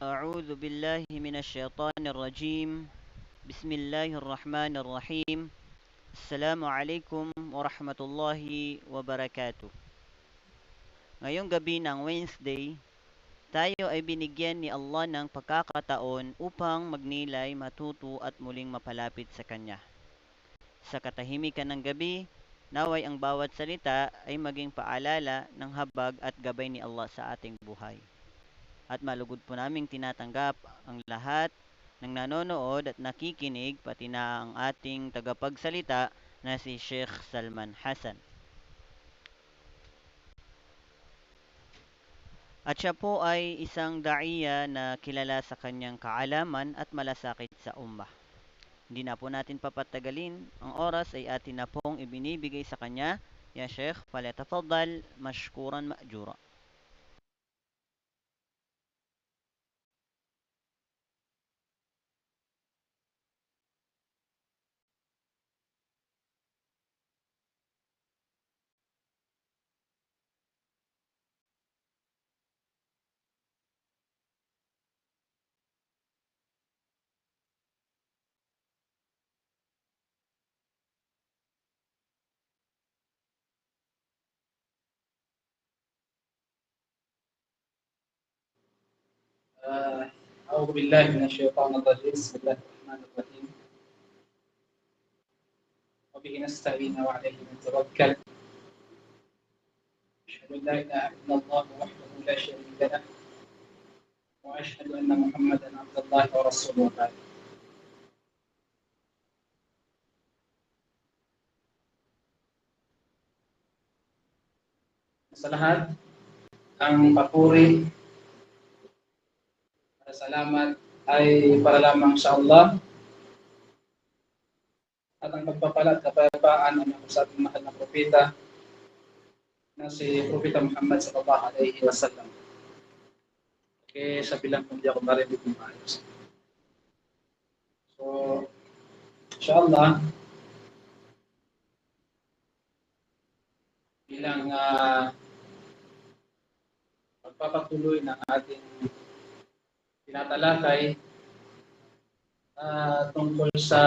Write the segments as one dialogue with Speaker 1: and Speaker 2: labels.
Speaker 1: أعوذ بالله من الشيطان الرجيم. بسم الله الرحمن الرحيم. السلام عليكم ورحمة الله وبركاته. Ngayong gabi ng Wednesday, tayo ay binigyan ni Allah ng pagkakataon upang magnilay, matuto at muling mapalapit sa Kanya. Sa katahimikan ng gabi, naway ang bawat salita ay maging paalala ng habag at gabay ni Allah sa ating buhay. At malugod po naming tinatanggap ang lahat ng nanonood at nakikinig, pati na ang ating tagapagsalita na si Sheikh Salman Hassan. At siya po ay isang daiya na kilala sa kanyang kaalaman at malasakit sa ummah. Hindi na po natin papatagalin, ang oras ay atin na pong ibinibigay sa kanya. Ya Sheikh, falyatafaddal mashkuran ma'jura.
Speaker 2: أعوذ بالله من الشيطان الرجيم بسم الله الرحمن الرحيم وبه نستعين وعليه نتوكل أشهد أن لا إله إلا الله وحده لا شريك له وأشهد أن محمدا عبد الله ورسوله بعد. Sa lahat, ang papuri at salamat ay para lamang sa Allah at ang pagpapala at kapayapaan ay sa ating mahal na propeta na si Propeta Muhammad sallallahu alaihi wasallam. Okay, sa bilang kung di ako marinig ng maayos. So, inshallah, bilang magpapatuloy ng ating tinatalakay tungkol sa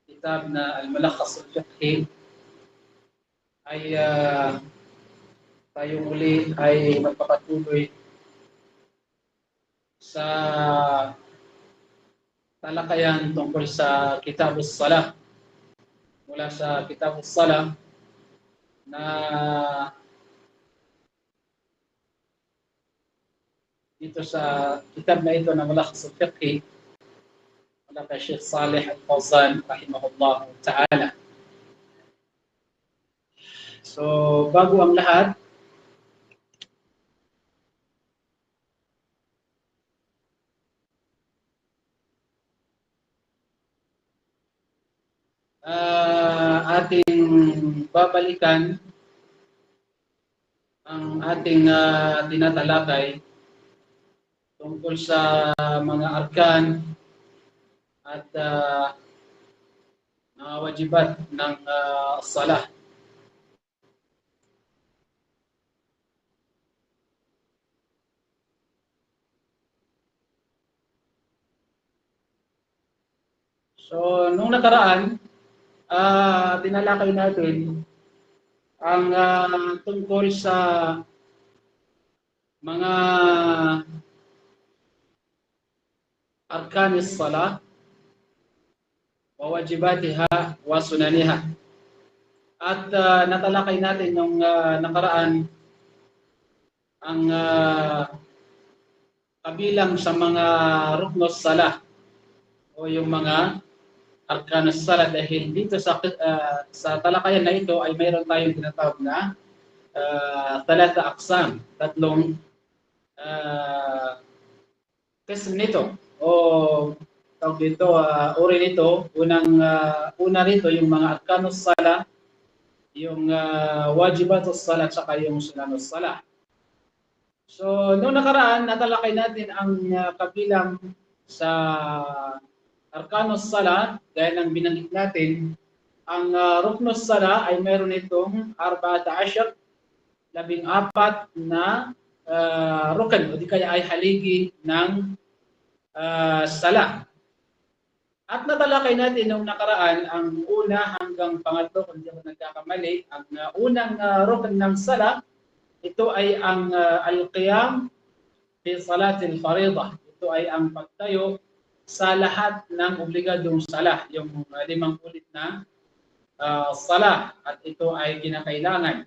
Speaker 2: kitab na Al-Mulakhas Al-Fiqhi ay tayo muli ay magpapatuloy sa talakayan tungkol sa Kitab As-Salah, mula sa Kitab As-Salah na dito sa kitab na ito na Mulakhas Al-Fiqhi wala kay Sheikh Saleh Al-Fawzan rahimahullah ta'ala. So, bago ang lahat, ating babalikan ang ating tinatalakay tungkol sa mga arkan at mga wajibat ng salah. So, nung nakaraan, tinalakay natin ang tungkol sa mga arkanis salah wa wajibatiha wa sunaniha. At natalakay natin nung nakaraan ang kabilang sa mga ruknos salah o yung mga arkanis salah, dahil dito sa talakayan na ito ay mayroon tayong tinatawag na talata aqsam, tatlong qism nito o tawag dito, uri nito. Una rito yung mga arkanus salah, yung wajibatus salah at saka yung sunanus salah. So, noong nakaraan, natalakay natin ang kabilang sa arkanus salah, dahil ang binanggit natin, ang ruknus salah ay meron itong 14 na rukn o di kaya ay haligi ng sala. At natalakay natin nung nakaraan ang una hanggang pangatlo, kung hindi ako nagkakamali, ang unang rukn ng sala, ito ay ang al-qiyam fi salatil faridah. Ito ay ang pagtayo sa lahat ng obligadong sala, yung 5 ulit na sala, at ito ay kinakailangan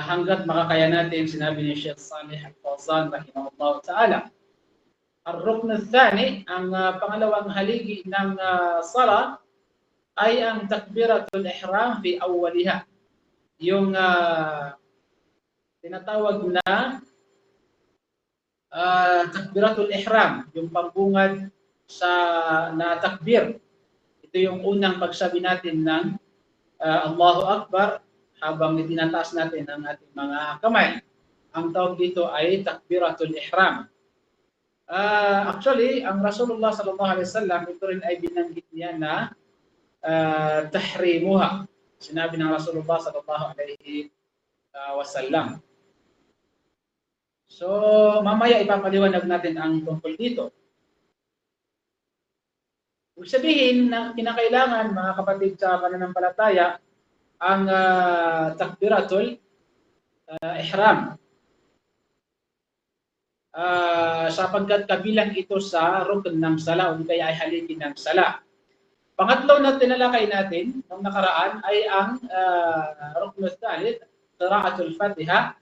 Speaker 2: hanggat makakaya natin, sinabi ni Sheikh Salih Al-Fawzan rahimahullah ta'ala. Ar-rukn al-thani, ang pangalawang haligi ng sala ay ang takbiratul ihram fi awwaliha. Yung tinatawag na takbiratul ihram, yung pambungad na takbir. Ito yung unang pagsabi natin ng Allahu Akbar habang itinataas natin ang ating mga kamay. Ang tawag dito ay takbiratul ihram. Actually, ang Rasulullah sallallahu alaihi wasallam, ito rin ay binanggit niya na tahrimuha. Sinabi ng Rasulullah sallallahu alaihi wasallam. So, mamaya ipapaliwanag natin ang tungkol dito. Ibig sabihin na kinakailangan, mga kapatid sa pananampalataya, ang takbiratul ihram. Sapagkat kabilang ito sa rukn ng sala o kaya ay haligi ng sala. Pangatlo na tinalakay natin nung nakaraan ay ang rukn thalith, qira'atul Fatiha.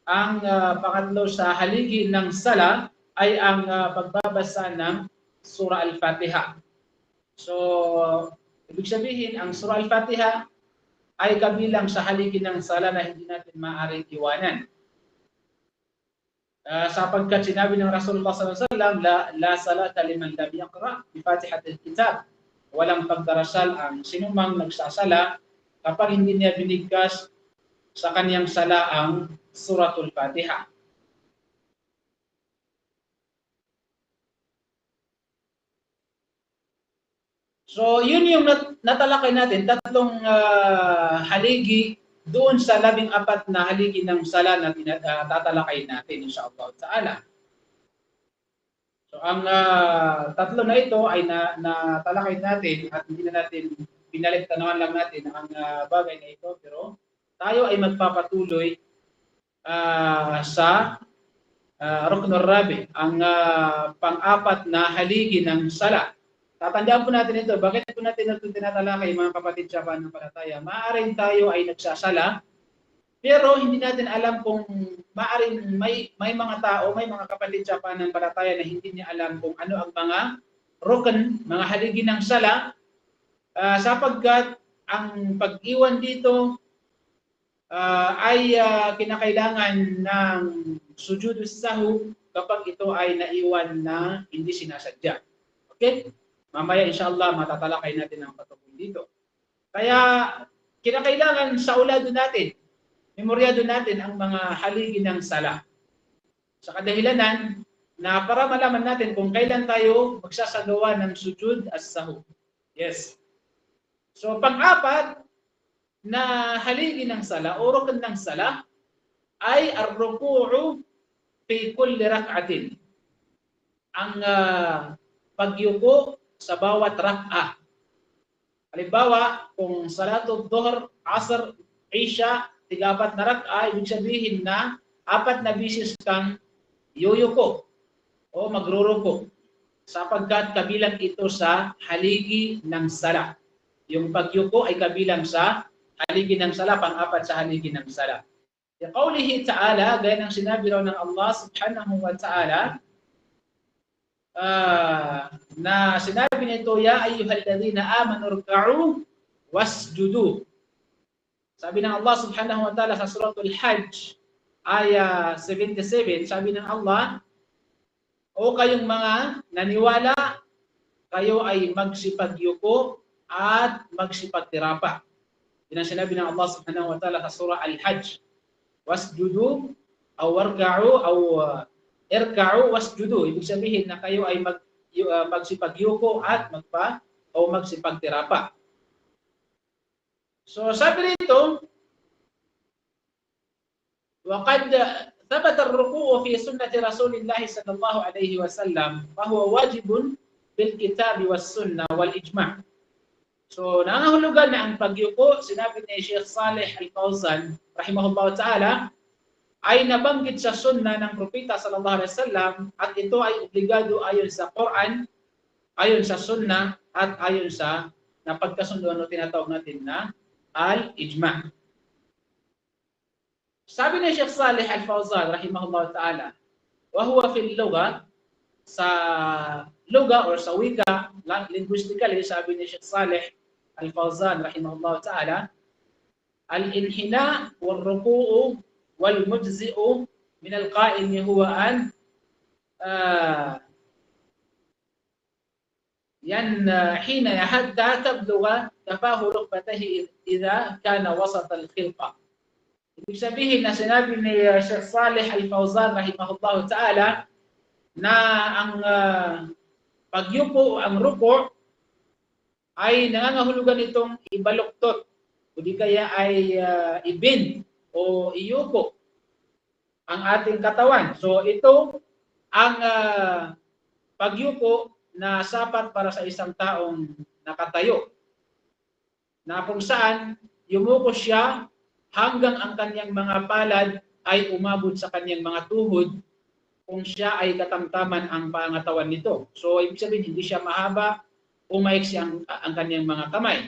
Speaker 2: Ang pangatlo sa haligi ng sala ay ang pagbabasa ng Surah Al-Fatiha. So, ibig sabihin, ang Surah Al-Fatiha ay kabilang sa haligi ng sala na hindi natin maaaring iwanan. Sapagkat sinabi ng Rasulullah sallallahu alaihi wasallam, la salata liman lam yaqra bi Fatihatil Kitab. Walang pagdarasal ang sinumang nagsasala kapag hindi niya binigkas sa kaniyang sala ang Suratul Fatiha. So, yun yung natalakay natin, tatlong haligi doon sa 14 na haligi ng sala na tatalakay natin, insyaAllah ta'ala. So, ang tatlo na ito ay natalakay natin at hindi na natin pinalik-tanawan lang natin ang bagay na ito, pero tayo ay magpapatuloy sa Ruknul Rabi, ang pang-apat na haligi ng sala. Tatandaan po natin ito. Bakit po natin ito tinatalakay, mga kapatid sa pananampalataya? Maaaring tayo ay nagsasala, pero hindi natin alam kung maaaring may mga tao, may mga kapatid sa pananampalataya na hindi niya alam kung ano ang mga rukn, mga haligi ng sala, sapagkat ang pag-iwan dito ay kinakailangan ng sujudus sahwi kapag ito ay naiwan na hindi sinasadya. Okay? Mamaya inshallah matatalakay natin ang patungkol dito. Kaya kinakailangan sa ulado natin, memoryado natin ang mga haligi ng sala. Sa kadahilanan na para malaman natin kung kailan tayo magsasagawa ng sujud as-sahwi. Yes. So pang-apat na haligi ng sala o rukn ng sala ay ar-ruku'u fi kulli rak'atin. Ang pagyuko sa bawat rak'ah. Halimbawa, kung salatul dhuhr, asr, isha, 4 na rak'ah, ibig sabihin na 4 na bisis kang yuyuko o magruruko sapagkat kabilang ito sa haligi ng sala. Yung pagyuko ay kabilang sa haligi ng sala, pang-apat sa haligi ng sala. Qawlihi ta'ala, gaya ng sinabi raw ng Allah subhanahu wa ta'ala, na sinabi nito, ya ayyuhalladhina amanu ruk'u wasjudu. Sabi ng Allah subhanahu wa ta'ala sa suratul Hajj, aya 77, sabi ng Allah, o kayong mga naniwala, kayo ay magsipagyuko at magsipagtirapa. Yan ang sinabi ng Allah subhanahu wa ta'ala sa surah Al-Hajj. Wasjudu aw warka'u aw irka'u wasjudu. Ibig sabihin na kayo ay magsipagyuko at magsipagtirapa. So sabi rito, وقد ثبت الركوع في سنة رسول الله صلى الله عليه وسلم فهو واجب بالكتاب والسنة والإجماع. So, nangahulugan na ang pagyuko, sinabi ni Sheikh Saleh Al-Fawzan, rahimahullah ta'ala, ay nabanggit sa sunna ng propeta sallallahu alaihi wasallam at ito ay obligado ayon sa Quran, ayon sa sunna at ayon sa napagkasunduan o tinatawag natin na al-ijma'. Sabi ni Sheikh Saleh Al-Fawzan rahimahullah ta'ala, wa huwa fil lugha, sa lugha or sa wika, linguistically, sabi ni Sheikh Saleh Al-Fawzan rahimahullah ta'ala, al-inhina wal-ruku'u wal-mujzi'u min al-qa'imi huwa an حين حتى تبلغ تفاه ركبتيه إذا كان وسط الخلقة. Ibig sabihin na sinabi ni Sheikh Saleh Al-Fawzan rahimahullah ta'ala na ang pagyuko, ang ruko ay nangangahulugan itong ibaluktot o di kaya ay ibend o iyuko ang ating katawan. So ito ang pagyuko na sapat para sa isang taong nakatayo, na kung saan yumuko siya hanggang ang kanyang mga palad ay umabot sa kanyang mga tuhod kung siya ay katamtaman ang pangatawan nito. So ibig sabihin hindi siya mahaba o maiksi ang kanyang mga kamay.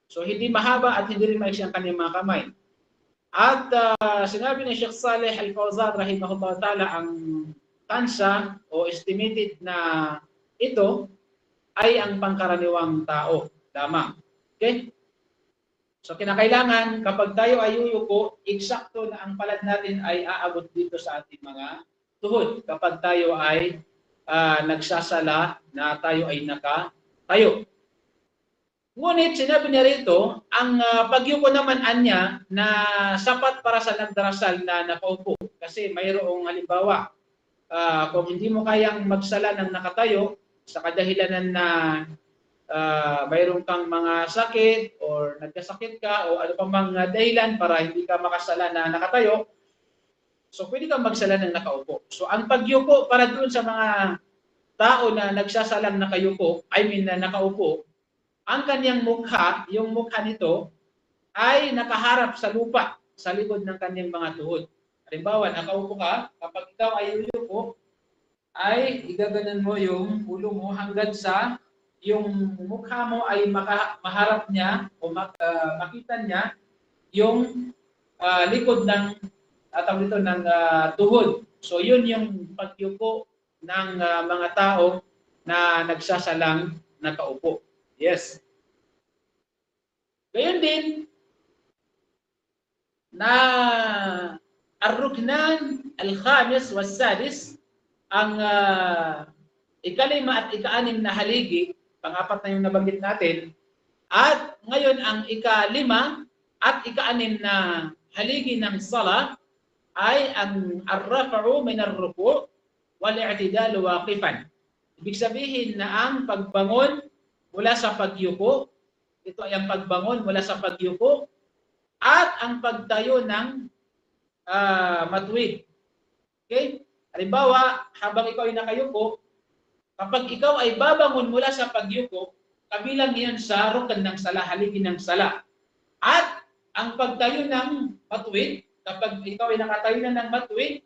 Speaker 2: So hindi mahaba at hindi rin maiksi ang kanyang mga kamay. At sinabi ni Sheikh Saleh Al-Fawzan rahimahullah ta'ala, ang tansya o estimated na ito ay ang pangkaraniwang tao lamang. Okay? So kinakailangan kapag tayo ay yuyuko, eksakto na ang palad natin ay aabot dito sa ating mga tuhod kapag tayo ay nagsasala na tayo ay nakatayo. Ngunit sinabi niya rito, ang pagyuko naman anya na sapat para sa nagdarasal na nakaupo. Kasi mayroong halimbawa, kung hindi mo kayang magsala ng nakatayo sa kadahilanan na mayroon kang mga sakit or nagkasakit ka o ano pang mga dahilan para hindi ka makasala na nakatayo, so pwede kang magsala ng nakaupo. So ang pagyuko para doon sa mga tao na nagsasalang nakayuko, na nakaupo, ang kanyang mukha, yung mukha nito ay nakaharap sa lupa sa likod ng kanyang mga tuhod. Halimbawa, nakaupo ka, kapag ikaw ay yuyuko, ay igaganan mo yung ulo mo hanggang sa yung mukha mo ay maharap niya o makita niya yung likod ng ng tuhod. So yun yung pagyuko ng mga tao na nagsasalang nakaupo. Yes. Gayon din na ar-ruknan al-khamis was-sadis, ang ikalima at ika-anim na haligi, pang-apat na yung nabanggit natin, at ngayon ang ika-lima at ika-anim na haligi ng sala ay ang ar-raf'u min ar-ruku' wal-i'tidalu waqifan. Ibig sabihin na ang pagbangon mula sa pagyuko, ito ay ang pagbangon mula sa pagyuko, at ang pagtayo ng matuwid. Okay? Halimbawa, habang ikaw ay nakayuko, kapag ikaw ay babangon mula sa pagyuko, kabilang iyon sa rukan ng sala, haligi ng sala. At ang pagtayo ng matuwid, kapag ikaw ay nakatayo na ng matuwid,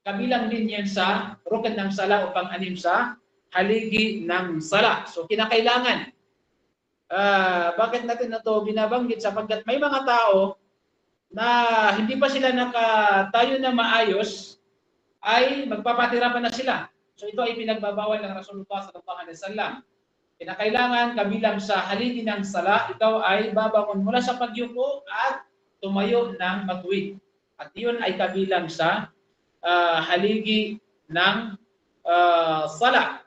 Speaker 2: kabilang din yan sa rukan ng sala o pang-anim sa haligi ng sala. So kinakailangan. Bakit natin na ito binabanggit? Sapagkat may mga tao na hindi pa sila nakatayo na maayos, ay magpapatira pa na sila. So ito ay pinagbabawal ng Rasulullah sallallahu alaihi wasallam. Kinakailangan kabilang sa haligi ng sala, ikaw ay babangon mula sa pagyuko at tumayo ng matuwid. At iyon ay kabilang sa haligi ng sala.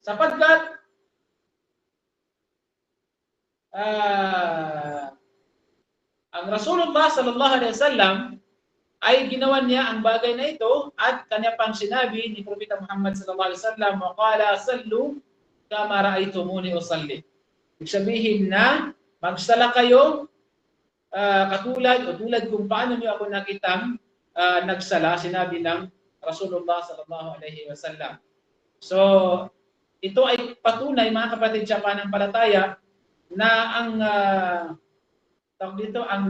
Speaker 2: Sapagkat ang Rasulullah sallallahu alaihi wasallam ay ginawa niya ang bagay na ito at kanya pang sinabi ni Propeta Muhammad sallallahu alaihi wasallam, "Qala sallu kama ra'aytumuni usalli." Ibig sabihin na magsala kayo tulad kung paano niyo ako nakitang nagsala, sinabi ng Rasulullah sallallahu alaihi wasallam. So, ito ay patunay mga kapatid sa pananampalataya na ang ang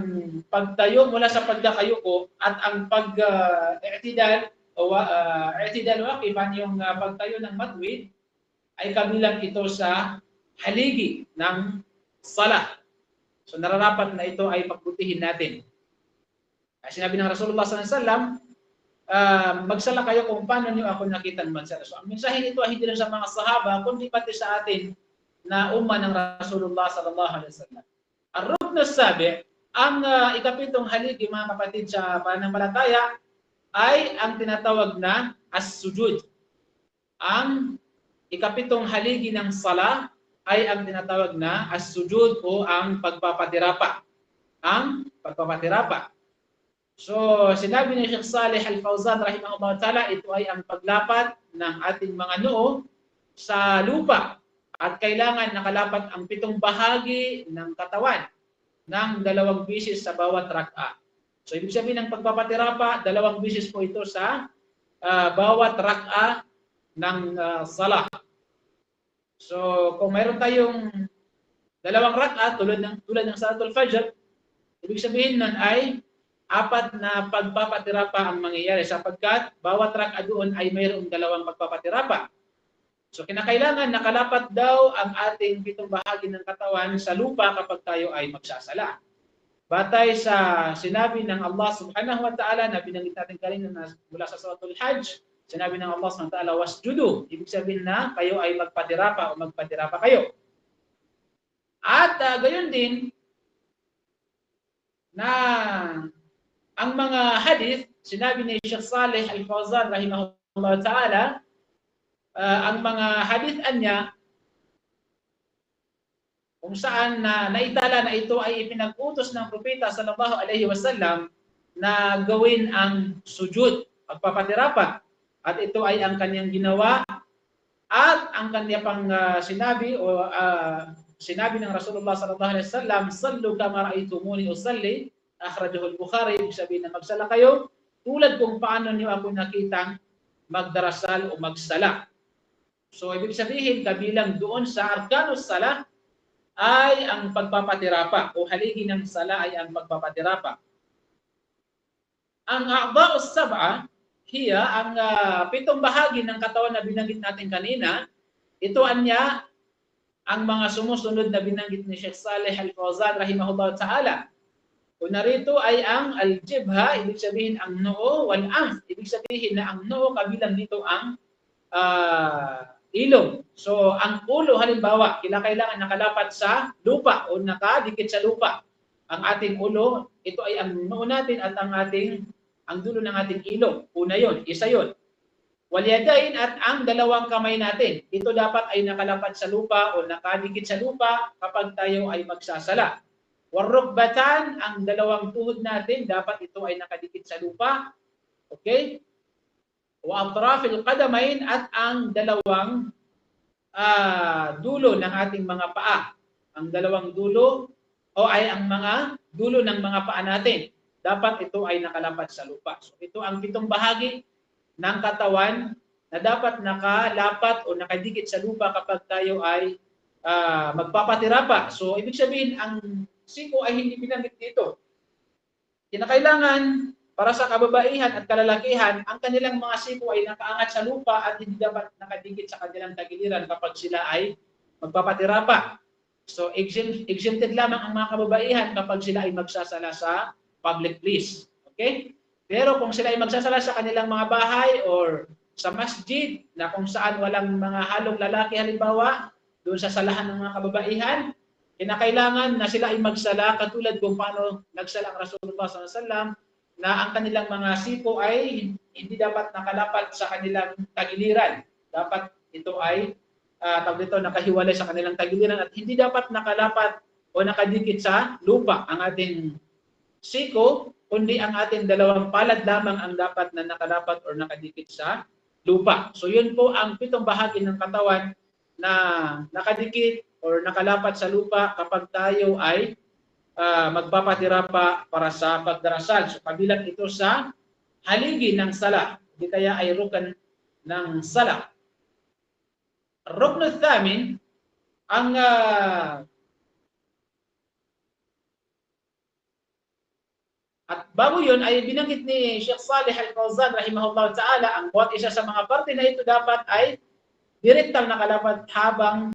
Speaker 2: pagtayo mula sa pagkakayuko at ang pag-i'tidal i'tidal waqifan yung pagtayo ng matwid ay kabilang ito sa haligi ng salah. So nararapat na ito ay pagbutihin natin. Sinabi ng Rasulullah sallallahu alaihi wasallam, magsala kayo kung paano niyo ako nakitang magsala. So ang mensahe nito ay hindi lang sa mga sahaba, kundi pati sa atin na umma ng Rasulullah sallallahu alaihi wasallam. Ar-rukn as-sabi, ang ikapitong haligi mga kapatid sa pananampalataya ay ang tinatawag na as-sujud. Ang ikapitong haligi ng sala ay ang tinatawag na as-sujud o ang pagpapatirapa. Ang pagpapatirapa. So, sinabi ni Sheikh Saleh Al-Fawzan rahimahullah ta'ala, ito ay ang paglapat ng ating mga noo sa lupa at kailangan nakalapat ang 7 bahagi ng katawan ng 2 bisis sa bawat rak'a. So, ibig sabihin ng pagpapatirapa, 2 bisis po ito sa bawat rak'a ng salah. So, kung mayroon tayong 2 rak'a tulad ng Salatul Fajr, ibig sabihin nun ay 4 na pagpapatirapa ang mangyayari sapagkat bawat rak'a doon ay mayroong 2 pagpapatirapa. So, kinakailangan nakalapat daw ang ating 7 bahagi ng katawan sa lupa kapag tayo ay magsasala. Batay sa sinabi ng Allah subhanahu wa ta'ala na binanggit natin kanina mula sa Suratul Hajj, sinabi ng Allah subhanahu wa ta'ala, wasjudu. Ibig sabihin na kayo ay magpatirapa o magpatirapa kayo. At gayon din na ang mga hadith, sinabi ni Sheikh Saleh Al-Fawzan rahimahullah ta'ala, ang mga hadithan niya kung saan naitala na ito ay ipinag-utos ng propeta sallallahu alaihi wasallam na gawin ang sujud, pagpapatirapa. At ito ay ang kanyang ginawa at ang kanya pang sinabi o sinabi ng Rasulullah sallallahu alaihi wasallam, sallu kama ra'aytumuni usalli, akhrajahu al-Bukhari. Ibig sabihin na magsala kayo tulad kung paano niyo ako nakitang magdarasal o magsala. So ibig sabihin kabilang doon sa arkanus salah ay ang pagpapatirapa o haligi ng sala ay ang pagpapatirapa. Ang a'dha'us sab'a, hiya ang 7 bahagi ng katawan na binanggit natin kanina, ito anya ang mga sumusunod na binanggit ni Sheikh Saleh Al-Fawzan rahimahullah ta'ala. Una rito ay ang al-jibha, ibig sabihin ang noo, wal-anf, ibig sabihin na ang noo kabilang dito ang ilong. So, ang ulo halimbawa, kailangan nakalapat sa lupa o nakadikit sa lupa. Ang ating ulo, ito ay ang noo natin at ang dulo ng ating ilong. Una yon, isa yon. Walyadain at ang 2 kamay natin. Ito dapat ay nakalapat sa lupa o nakadikit sa lupa kapag tayo ay magsasala. Warukbatan, ang 2 tuhod natin, dapat ito ay nakadikit sa lupa. Okay? Wa atrafil qadamain at ang 2 dulo ng ating mga paa. Ang 2 dulo o ay ang mga dulo ng mga paa natin. Dapat ito ay nakalapat sa lupa. So ito ang 7 bahagi ng katawan na dapat nakalapat o nakadikit sa lupa kapag tayo ay magpapatirapa. So ibig sabihin ang siko ay hindi binanggit dito. Kinakailangan para sa kababaihan at kalalakihan, ang kanilang mga siko ay nakaangat sa lupa at hindi dapat nakadikit sa kanilang tagiliran kapag sila ay magpapatirapa. So exempted lamang ang mga kababaihan kapag sila ay magsasala sa public place. Okay? Pero kung sila ay magsasala sa kanilang mga bahay or sa masjid na kung saan walang mga halong lalaki halimbawa, doon sa salahan ng mga kababaihan, kinakailangan na sila ay magsala katulad kung paano nagsala ang Rasulullah SAW na ang kanilang mga sipo ay hindi dapat nakalapat sa kanilang tagiliran. Dapat ito ay nakahiwalay sa kanilang tagiliran at hindi dapat nakalapat o nakadikit sa lupa ang ating siko, kundi ang ating 2 palad lamang ang dapat na nakalapat o nakadikit sa lupa. So yun po ang 7 bahagi ng katawan na nakadikit o nakalapat sa lupa kapag tayo ay magpapatira pa para sa pagdarasal. So kabilang ito sa haligi ng sala, di kaya ay rukan ng sala. Rukn al-thamin, ang at bago yun ay binanggit ni Sheikh Saleh Al-Fawzan rahimahullah ta'ala, ang buhat isa sa mga parte na ito dapat ay direktang nakalapad habang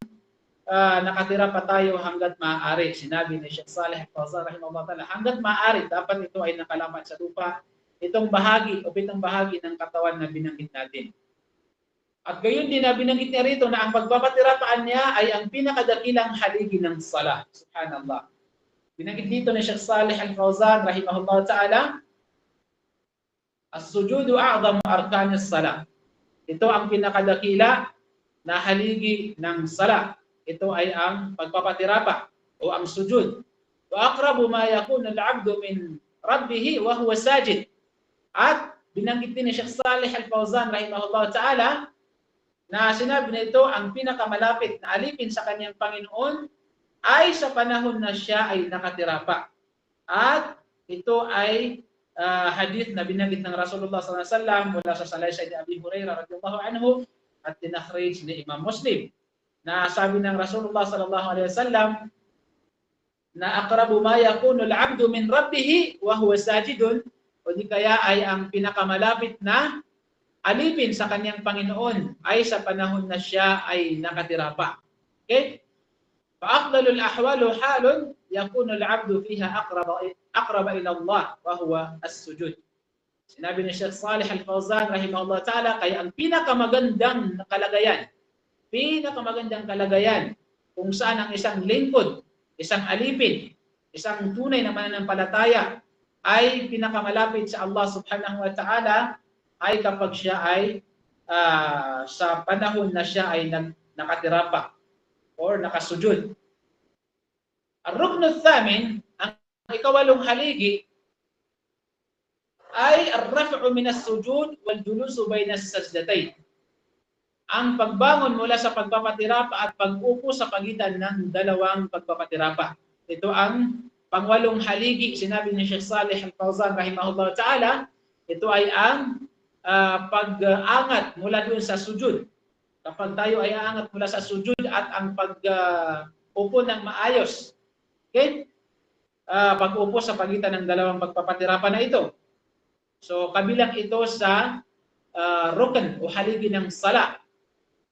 Speaker 2: nakatira pa tayo hanggat maaari. Sinabi ni Sheikh Saleh Al-Fawzan rahimahullah ta'ala, hanggat maaari dapat ito ay nakalapad sa lupa, itong bahagi o pitong bahagi ng katawan na binanggit natin. At gayon din na binanggit niya rito na ang pagpapatirapaan niya ay ang pinakadakilang haligi ng salah. Subhanallah. Binanggit dito ni Sheikh Saleh Al-Fawzan rahimahullah ta'ala, as-sujudu a'zamu arkanis salah. Ito ang pinakadakila na haligi ng salah. Ito ay ang pagpapatirapa o ang sujud. Wa aqrabu ma yakunu al-'abdu min rabbih wa huwa sajid. At binanggit din ni Sheikh Saleh Al-Fawzan rahimahullah ta'ala na sinabi nito ang pinakamalapit na alipin sa kanyang Panginoon ay sa panahon na siya ay nakatira pa. At ito ay hadith na binanggit ng Rasulullah sallallahu alaihi wasallam mula sa salaysay ni Abi Hurairah radhiyallahu anhu at tinakhrij ni Imam Muslim. Na sabi ng Rasulullah sallallahu alaihi wasallam na aqrabu ma yakunu al-'abdu min rabbih wa huwa sajidun, o di kaya ay ang pinakamalapit na alipin sa kanyang Panginoon ay sa panahon na siya ay nakatira pa. Okay? فأفضل الأحوال حال يكون العبد فيها أقرب إلى الله وهو السجود. Sinabi ni Sheikh Saleh Al-Fawzan rahimahullah ta'ala, kaya ang pinakamagandang kalagayan kung saan ang isang lingkod, isang alipin, isang tunay na mananampalataya ay pinakamalapit sa Allah subhanahu wa ta'ala ay kapag siya ay sa panahon na siya ay nakatira pa or nakasujud. Ar-rukn al-thamin, ang ikawalong haligi ay ar-raf'u min as-sujud wal julusu bayna as-sajdatayn. Ang pagbangon mula sa pagpapatirapa at pag-upo sa pagitan ng dalawang pagpapatirapa. Ito ang pangwalong haligi, sinabi ni Sheikh Saleh Al-Fawzan rahimahullah ta'ala, ito ay ang pag-angat mula doon sa sujud. Kapag tayo ay aangat mula sa sujud at ang pag-upo ng maayos. Okay? Pag-upo sa pagitan ng dalawang pagpapatirapa na ito. So, kabilang ito sa rukn o haligi ng sala.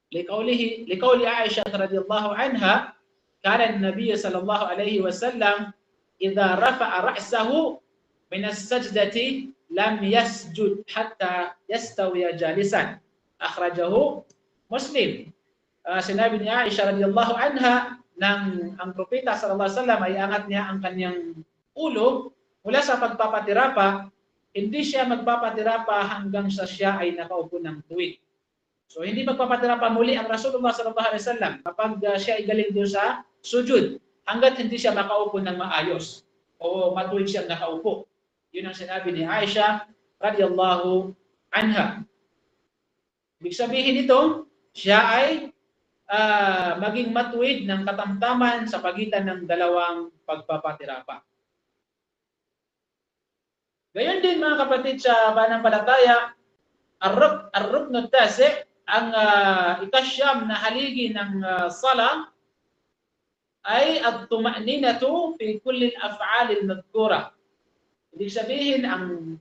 Speaker 2: Liqawli Aisha radhiyallahu anha, kana an-nabiy sallallahu alayhi wa sallam idza rafa'a ra'sahu min as-sajdati lam yasjud hatta yastawiya jalisan. Akhrajahu Muslim. Sinabi ni Aisha radhiyallahu anha nang ang propeta sallallahu alaihi wasallam ay angat niya ang kanyang ulo mula sa pagpapatirapa, hindi siya magpapatirapa hanggang sa siya ay nakaupo ng tuwid. So hindi magpapatirapa muli ang Rasulullah sallallahu alaihi wasallam kapag siya ay galing doon sa sujud hangga't hindi siya makaupo ng maayos o matuwid siyang nakaupo. Yun ang sinabi ni Aisha radhiyallahu anha. Ibig sabihin nito, siya ay maging matuwid ng katamtaman sa pagitan ng dalawang pagpapatirapa. Gayon din mga kapatid sa pananampalataya, ar-rukn at-tasi, ang ikasyam na haligi ng sala ay at-tuma'ninatu fi kulli al-af'al al-madhkura. Ibig sabihin ang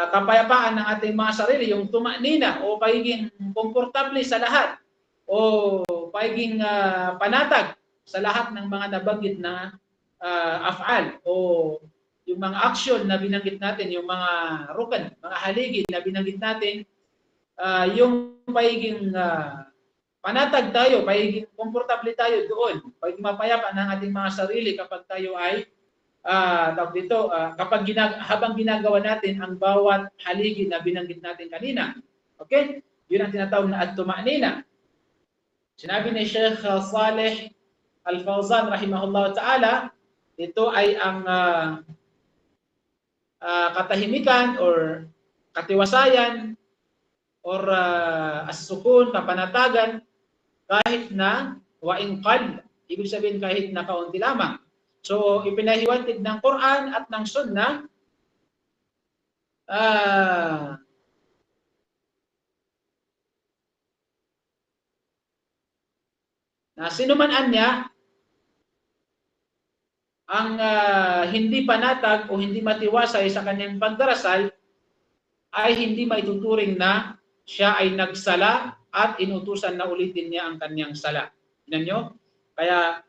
Speaker 2: kapayapaan ng ating mga sarili, yung tuma'nina o pagiging komportable sa lahat o pagiging panatag sa lahat ng mga nabanggit na af'al o yung mga action na binanggit natin, yung mga rukan, mga haligi na binanggit natin, yung pagiging panatag tayo, pagiging komportable tayo doon, pagiging mapayapa ng ating mga sarili kapag tayo ay kapag habang ginagawa natin ang bawat haligi na binanggit natin kanina. Okay? Yun ang tinatawag na at-tuma'nina. Sinabi ni Sheikh Saleh Al-Fawzan rahimahullah ta'ala, ito ay ang katahimikan or katiwasayan or as-sukun, kapanatagan kahit na wa'in qal, ibig sabihin kahit na kaunti lamang. So, ipinahiwatig ng Quran at ng Sunnah na sino man anya ang hindi panatag o hindi matiwasay sa kanyang pagdarasal ay hindi maituturing na siya ay nagsala at inutusan na ulitin niya ang kanyang sala. Tingnan nyo? Kaya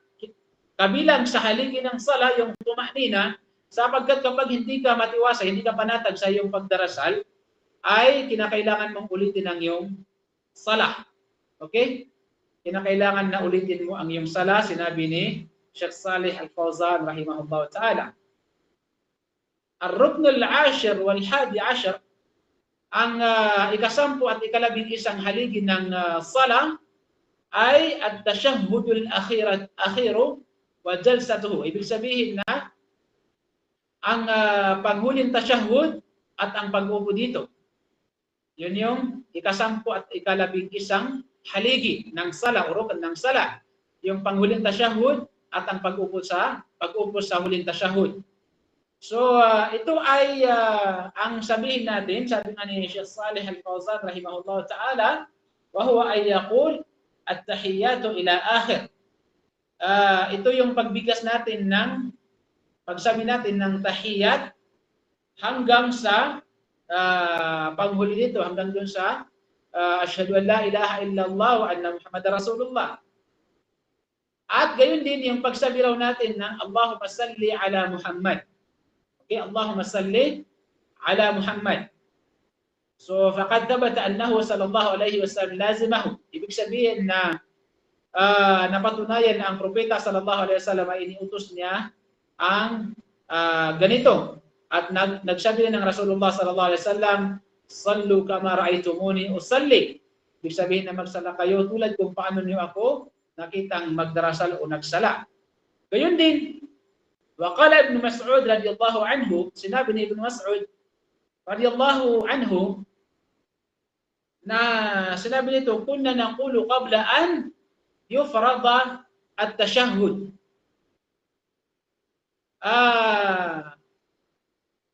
Speaker 2: kabilang sa haligi ng sala yung tumanina, sapagkat kapag hindi ka matiwasay, hindi ka panatag sa iyong pagdarasal, ay kinakailangan mong ulitin ang iyong sala. Okay? Kinakailangan na ulitin mo ang iyong sala, sinabi ni Sheikh Salih Al-Fawzan rahimahullah ta'ala. Ar-rukn al-ashir wal-hadi ashar, ang ikasampu at ikalabing isang haligi ng sala ay at-tashahhudul akhiru wa jalsatuhu. Ibig sabihin na ang panghuling tashahhud at ang pag-upo dito. Yun yung ikasampu at ikalabing isang haligi ng sala o rukn ng sala. Yung panghuling tashahhud at ang pag-upo sa huling tashahhud. So, ito ay ang sabihin natin, sabi nga ni Sheikh Salih Al-Fawzan rahimahullah ta'ala, wa huwa ay yaqul at-tahiyyatu ila akhir. Ito yung pagbigas natin pagsabi natin ng tahiyyat hanggang sa panghuli nito, hanggang dun sa asyhadu an la ilaha illallah wa anna Muhammadar Rasulullah. At gayon din yung pagsabi raw natin ng Allahumma salli ala Muhammad. Okay, Allahumma salli ala Muhammad. So, faqad thabata annahu sallallahu alayhi wa sallam lazimahu. Ibig sabihin na napatunayan na ang propeta sallallahu alayhi wa sallam ay iniutos niya ang ganito. At nagsabi ng Rasulullah sallallahu alayhi wa sallam, sallu kama ra'aytumuni usalli. Ibig sabihin na magsala kayo tulad kung paano niyo ako nakitang magdarasal o nagsala. Gayon din, waqala Ibn Mas'ud radiyallahu anhu, sinabi ni Ibn Mas'ud radiyallahu anhu na sinabi nito, kunna naqulu qabla an yufrada at-tashahhud.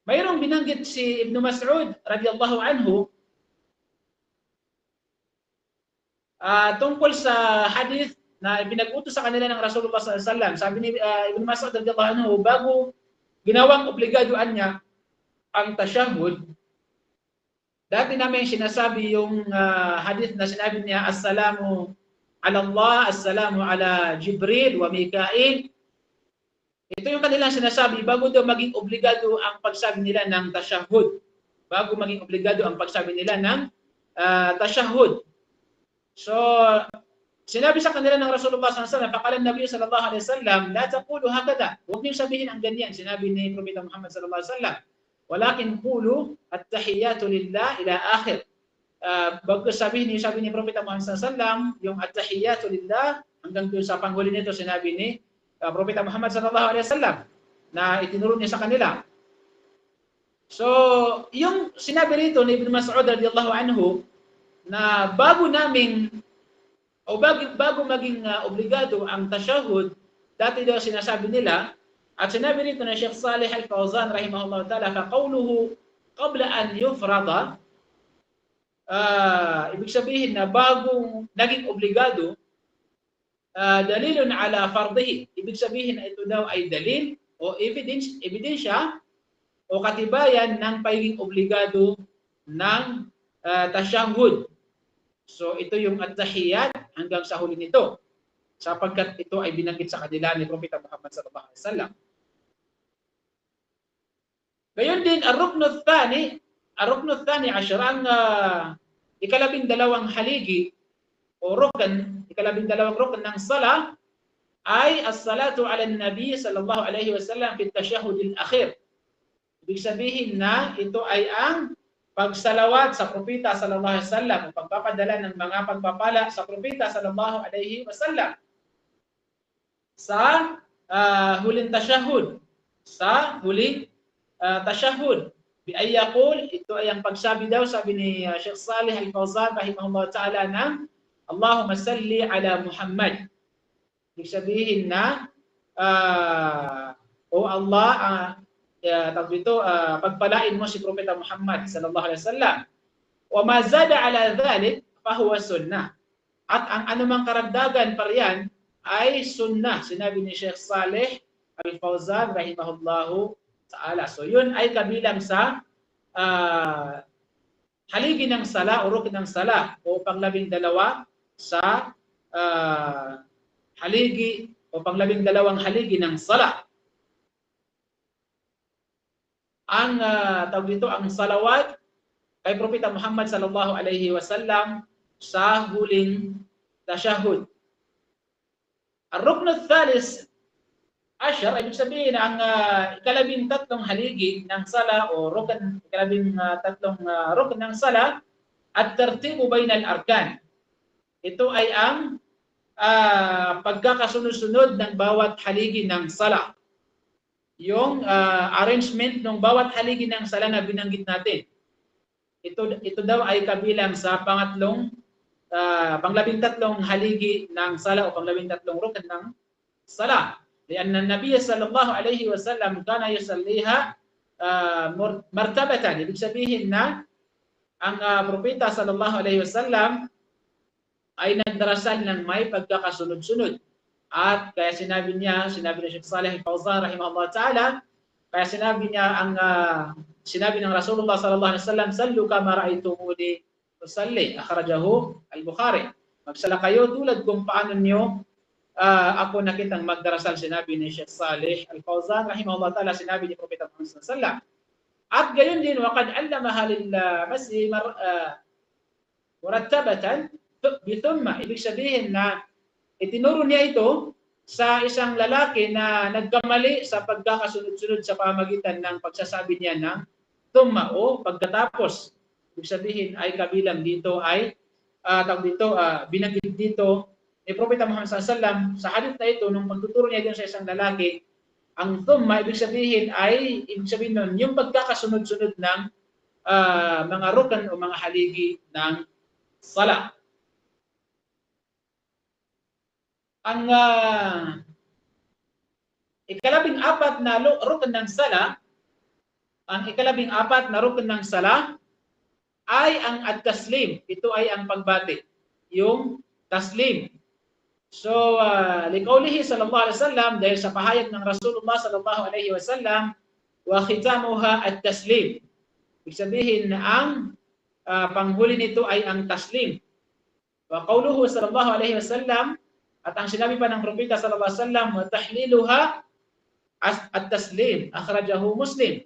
Speaker 2: Mayroong binanggit si Ibn Mas'ud radiyallahu anhu tungkol sa hadith na pinag-utos sa kanila ng Rasulullah sallallahu alaihi wasallam. Sabi ni Ibn Mas'ud radiyallahu anhu, bago ginawang obligadoan niya ang tashahhud, dati namin sinasabi yung hadith na sinabi niya, assalamu ala Allah, assalamu ala Jibril wa Mikail. Ito yung kanilang sinasabi bago daw maging obligado ang pagsabi nila ng tashahhud. Bago maging obligado ang pagsabi nila ng tashahhud. So, sinabi sa kanila ng Rasulullah sallallahu alaihi wasallam, faqala an-nabiy sallallahu alaihi wasallam, la taqulu hakadha. Huwag niyo sabihin ang ganyan. Sinabi ni Propeta Muhammad sallallahu alaihi wasallam, walakin qulu at-tahiyyatu lillah ila akhir. Bago sabi ni Propeta Muhammad sallallahu alaihi wasallam, yung at-tahiyyatu lillah hanggang doon sa panghuli nito sinabi ni Propeta Muhammad sallallahu alaihi wasallam na itinuro niya sa kanila. So, yung sinabi rito ni Ibn Mas'ud radiyallahu anhu na bago maging obligado ang tashahhud, dati daw sinasabi nila, at sinabi rito na Sheikh Salih Al-Fawzan rahimahullah ta'ala, faqawluhu qabla an yufrada, ibig sabihin na bago naging obligado, dalilun ala fardihi. Ibig sabihin na ito daw ay dalil o ebidensya o katibayan ng pagiging obligado ng tashahhud. So ito yung at-tahiyyat hanggang sa huli nito, sapagkat ito ay binanggit sa kanila ni Propeta Muhammad sallallahu alaihi wasallam. Gayon din ar-ruknu tsani ashar, ang ikalabing-dalawang haligi o rukn, ikalabing-dalawang rukn ng sala ay as-salatu ala nabi sallallahu alaihi wasallam fi at-tashahhud al-akhir. Ibig sabihin na ito ay ang pagsalawat sa propeta sallallahu alaihi wasallam, o pagpapadala ng mga pagpapala sa propeta sallallahu alaihi wasallam sa huling tashahhud, tashahhud. Bi ay yaqul, ito ay ang pagsabi daw, sabi ni Sheikh Salih Al-Fawzan rahimahullah ta'ala, ng Allahumma salli ala Muhammad. Ibig sabihin na O Allah, tawag dito, pagpalain mo si Propeta Muhammad sallallahu alaihi wasallam. Wa ma zada ala dhalik fa huwa sunnah. At ang anumang karagdagan pa riyan ay sunnah. Sinabi ni Sheikh Saleh Al-Fawzan rahimahullahu ta'ala. So yun ay kabilang sa haligi ng sala o rukn ng sala o panglabing dalawa sa haligi o panglabing dalawang haligi ng sala. Ang tawag dito, ang salawat kay Propeta Muhammad sallallahu alaihi wasallam sa huling tashahud. Ar-rukn al-thalis ashar, ibig sabihin ang ikalabing tatlong haligi ng sala o ikalabing tatlong rukn ng sala at tartibu bainal arkan. Ito ay ang pagkakasunod-sunod ng bawat haligi ng sala. Yung arrangement ng bawat haligi ng sala na binanggit natin. Ito daw ay kabilang sa panglabing tatlong haligi ng sala o panglabing tatlong rukn ng sala. لأن النبي صلى الله عليه وسلم كان يصليها مرتبة. Ibig sabihin na ang propeta sallallahu alaihi wasallam ay nagdarasal ng may pagkakasunod-sunod. At kaya sinabi ni Sheikh Saleh Al-Fawzan rahimahullah ta'ala, kaya sinabi ng Rasulullah sallallahu alaihi wasallam, sallu kama ra'aytumuni usalli, akhrajahu al-Bukhari. Magsala kayo tulad kung paano niyo ako nakitang magdarasal, sinabi ni Sheikh Saleh Al-Fawzan rahimahullah ta'ala, sinabi ni Propeta Muhammad sallallahu alaihi wasallam. At gayon din, waqad allamaha lil masjid murattabatan bithumma. Ibig sabihin na itinuro niya ito sa isang lalaki na nagkamali sa pagkakasunod-sunod sa pamagitan ng pagsasabi niya ng thumma o pagkatapos. Ibig sabihin ay kabilang dito ay binanggit dito ni Propeta Muhammad SAW sa hadith na ito nung pagtuturo niya din sa isang lalaki. Ang thumma, ibig sabihin nun yung pagkakasunod-sunod ng mga rukan o mga haligi ng sala. Ang ikalabing apat na rukn ng sala, ay ang at-taslim. Ito ay ang pagbati, yung taslim. So, liqaulihi sallallahu alaihi wasallam, dahil sa pahayag ng Rasulullah sallallahu alaihi wasallam, wa khitamuha at-taslim. Ibig sabihin na ang panghuli nito ay ang taslim. Wa qauluhu sallallahu alaihi wasallam, at ang sinabi pa ng Propeta sallallahu alaihi wasallam, wa tahliluha at-taslim, akhrajahu Muslim.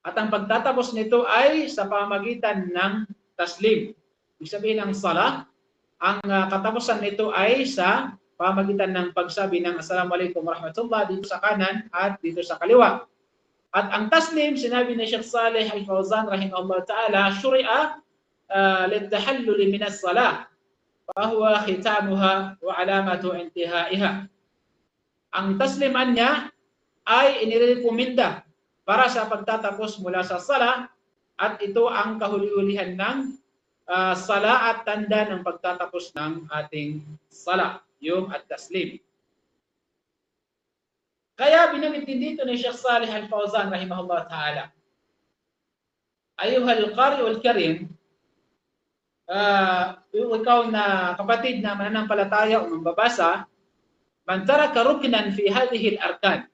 Speaker 2: At ang pagtatapos nito ay sa pamagitan ng taslim. Ibig sabihin ng salah, ang katapusan nito ay sa pamagitan ng pagsabi ng Assalamualaikum warahmatullah dito sa kanan at dito sa kaliwa. At ang taslim, sinabi ni Sheikh Saleh Al-Fawzan rahimahullah ta'ala, syuri'a litahallul min as-salah wa huwa khitamuha wa alamatu intihaiha. Ang tasliman niya ay inirekomenda para sa pagtatapos mula sa sala, at ito ang kahuli-hulihan ng sala at tanda ng pagtatapos ng ating sala, yung at-taslim. Kaya binanggit dito ni Sheikh Saleh Al-Fawzan rahimahullah ta'ala, ayuhal qari'ul karim, ikaw na kapatid na mananampalataya o mambabasa, man taraka ruknan fi hadhihi al-arkan.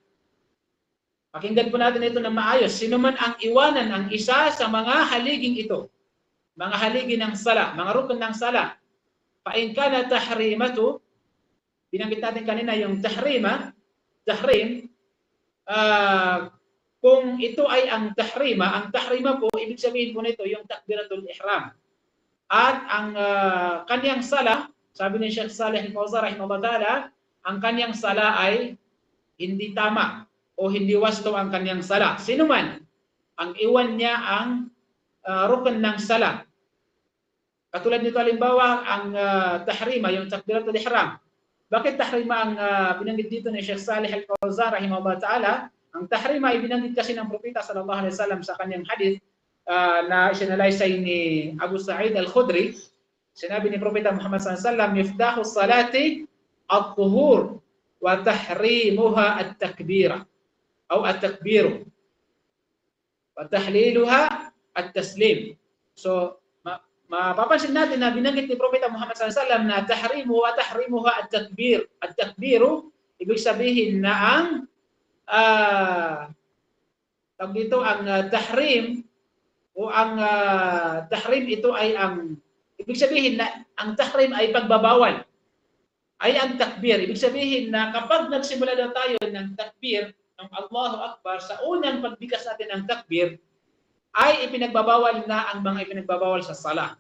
Speaker 2: Pakinggan po natin ito na maayos. Sino man ang iwanan ang isa sa mga haliging ito, mga haligi ng sala, mga rukun ng sala, fa in kana tahrimatu, binanggit natin kanina yung tahrim, kung ito ay ang tahrima po, ibig sabihin po nito yung takbiratul ihram. At ang kanyang sala, sabi ni Sheikh Saleh Al-Fawzan rahimahullah ta'ala, ang kanyang sala ay hindi tama o hindi wasto ang kanyang sala. Sino man ang iwan niya ang rukun ng sala. Katulad nito halimbawa ang tahrima, yung takbiratul ihram. Bakit tahrima ang binanggit dito ni Sheikh Saleh Al-Fawzan rahimahullah ta'ala? Ang tahrima ay binanggit kasi ng Propeta sallallahu alaihi wasallam sa kanyang hadith na isinalaysay ni Abu Sa'id Al-Khudri. Sinabi ni Propeta Muhammad sallallahu alaihi wasallam, "Miftahu salati at-tuhur wa tahrimuha at-takbira o at-takbiru wa tahliluha at-taslim. So mapapansin natin na binanggit ni Propeta Muhammad sallallahu alaihi wasallam na tahrimu wa tahrimuha at-takbir. At-takbiru ibig sabihin na ang tawag dito ang tahrim o ang tahrim ito ay ang ibig sabihin na ang tahrim ay pagbabawal. Ay ang takbir. Ibig sabihin na kapag nagsimula daw tayo ng takbir, ng Allahu Akbar, sa unang pagbigas natin ng takbir, ay ipinagbabawal na ang mga ipinagbabawal sa sala.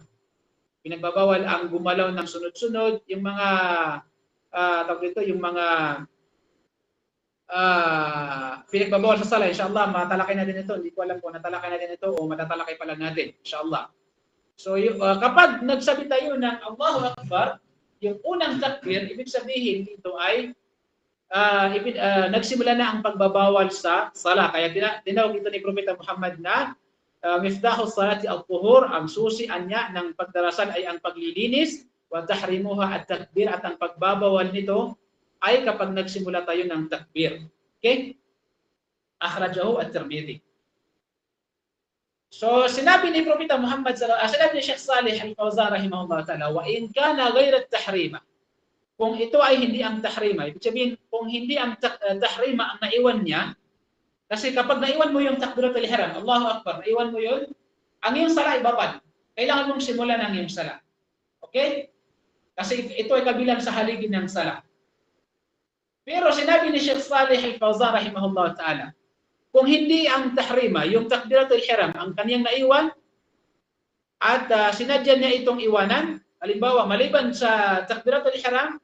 Speaker 2: Pinagbabawal ang gumalaw ng sunod-sunod, yung mga, tawag dito, yung mga pinagbabawal sa sala. Inshallah, matalakay natin ito. Hindi ko alam kung natalakay natin ito o matatalakay pa lang natin. Inshallah. So, kapag nagsabi tayo ng Allahu Akbar, yung unang takbir, ibig sabihin dito ay nagsimula na ang pagbabawal sa sala. Kaya tinawag ito ni Propeta Muhammad na miftahu salati al-tuhur, ang susian niya ng pagdarasal ay ang paglilinis, wa tahrimuha at-takbir, at ang pagbabawal nito ay kapag nagsimula tayo ng takbir. Okay? Akhrajahu at-Tirmidhi. So, sinabi ni Propeta Muhammad, sinabi ni Sheikh Salih Al-Fawzan rahimahullah ta'ala, wa in kana ghayra at-tahrima, kung ito ay hindi ang tahrima, ibig sabihin, kung hindi ang tahrima ang naiwan niya, kasi kapag naiwan mo yung takbiratul ihram, Allahu Akbar, naiwan mo yun, ang iyong sala ay batal. Kailangan mong simulan ang iyong sala. Okay? Kasi ito ay kabilang sa haligi ng sala. Pero sinabi ni Sheikh Salih Al-Fawzan rahimahullah ta'ala, kung hindi ang tahrima, yung takbiratul ihram, ang kaniyang naiwan, at sinadya niya itong iwanan, halimbawa, maliban sa takbiratul ihram,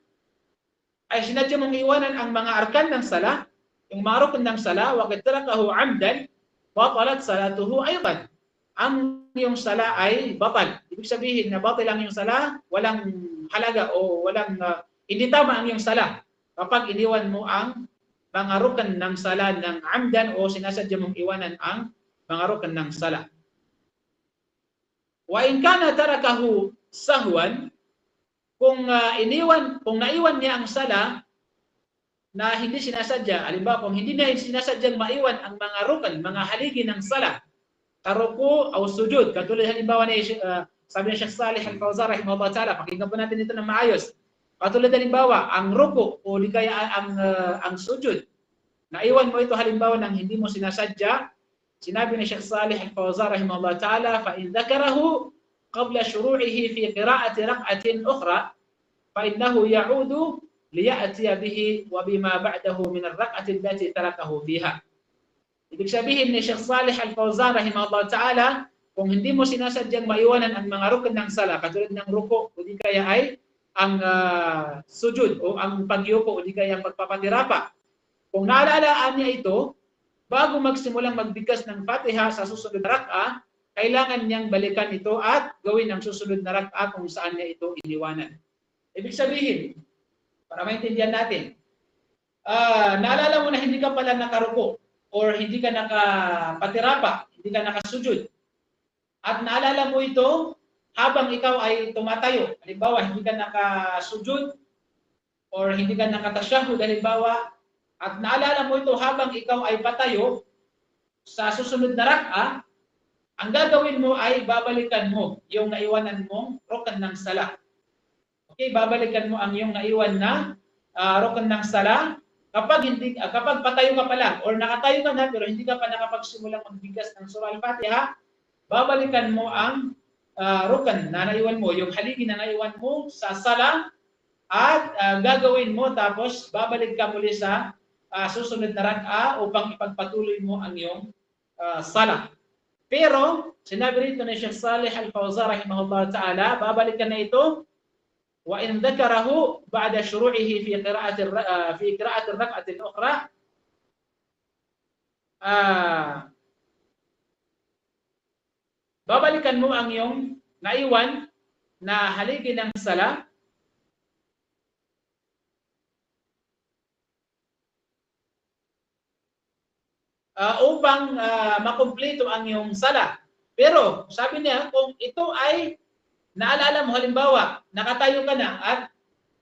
Speaker 2: ay sinadya mong iwanan ang mga arkan ng sala, yung mga rukun ng sala, wa qad tarakahu amdan, batalat salatuhu aydan. Ang yung sala ay batal. Ibig sabihin na batal ang yung sala, walang halaga o walang, hindi tama ang yung sala. Kapag iniwan mo ang mga rukun ng sala ng amdan o sinasadya mong iwanan ang mga rukun ng sala. Wa in kana tarakahu sahwan, kung naiwan niya ang sala na hindi sinasadya, halimbawa kung hindi na sinasadyang maiwan ang mga rukun, mga haligi ng sala, karuku o sujud, katulad halimbawa ni sabi ni Sheikh Salih Al-Fawzan rahimahullah ta'ala, pakinggan po natin ito ng maayos. Katulad halimbawa, ang ruku o di kaya ang sujud, naiwan mo ito halimbawa nang hindi mo sinasadya, sinabi ni Sheikh Salih Al-Fawzan rahimahullah ta'ala, fa in dhakarahu qabla shuru'ihi fi qira'ati rak'atin ukhra, fa innahu ya'udu liya'tiya bihi wa bima ba'dahu min ar-rak'ati allati tarakahu fiha. Ibig sabihin ni Sheikh Salih Al-Fawzan rahimahullah ta'ala, kung hindi mo sinasadyang maiwanan ang mga rukun ng sala, katulad ng ruku o di kaya ay ang sujud o ang pagyuko o di kaya ang pagpapatirapa, kung naalalaan niya ito, bago magsimulang magbigkas ng Fatiha sa susunod na rak'a, kailangan niyang balikan ito at gawin ang susunod na rak'a kung saan niya ito iniwanan. Ibig sabihin, para maintindihan natin, naalala mo na hindi ka pala nakaruko or hindi ka nakapatirapa, hindi ka nakasujud. At naalala mo ito habang ikaw ay tumatayo. Halimbawa, hindi ka nakasujud or hindi ka nakatasyahud, halimbawa, at naalala mo ito habang ikaw ay patayo, sa susunod na rak'a, ang gagawin mo ay babalikan mo yung naiwanan mong rukun ng sala. Okay, babalikan mo ang iyong naiwan na rukun ng sala kapag patayo ka pa lang or nakatayo ka na pero hindi ka pa nakapagsimulang magbigas ng surah Al-Fatiha, babalikan mo ang rukun na naiwan mo, yung haligi na naiwan mo sa sala at gagawin mo tapos babalik ka muli sa susunod na rak'a upang ipagpatuloy mo ang iyong sala. Pero sinabi rito ni Sheikh Salih Al-Fawzan rahimahullah ta'ala, babalikan na ito وإن ذكره بعد شروعه في قراءة الركعة الأخرى babalikan mo ang iyong naiwan na haligi ng sala upang makumpleto ang iyong sala. Pero sabi niya, kung ito ay naalala mo, halimbawa, nakatayo ka na at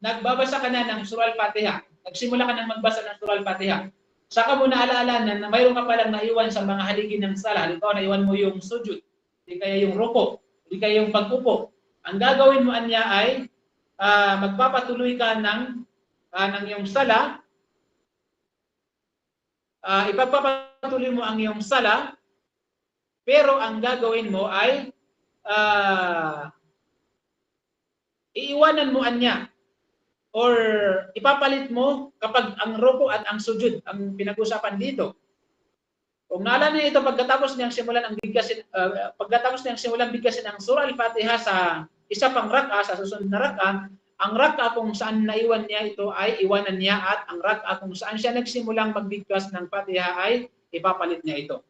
Speaker 2: nagbabasa ka na ng surah Al-Fatiha. nagsimula ka nang magbasa ng surah Al-Fatiha. Saka mo naalaala na mayroon ka palang naiwan sa mga haligi ng sala. Halimbawa, naiwan mo yung sujud, hindi kaya yung ruko, hindi kaya yung pag-upo. Ang gagawin mo anya ay magpapatuloy ka ng iyong sala, ipagpapatuloy mo ang iyong sala, pero ang gagawin mo ay iiwanan mo anya or ipapalit mo kapag ang ruko at ang sujud ang pinag-usapan dito. Kung naalala niyo ito, pagkatapos niyang simulan bigkasin ang surah Al-Fatiha sa isa pang rak'a, sa susunod na rak'a, ang rak'a kung saan naiwan niya ito ay iwanan niya at ang rak'a kung saan siya nagsimulang magbigkas ng Fatiha ay ipapalit niya ito.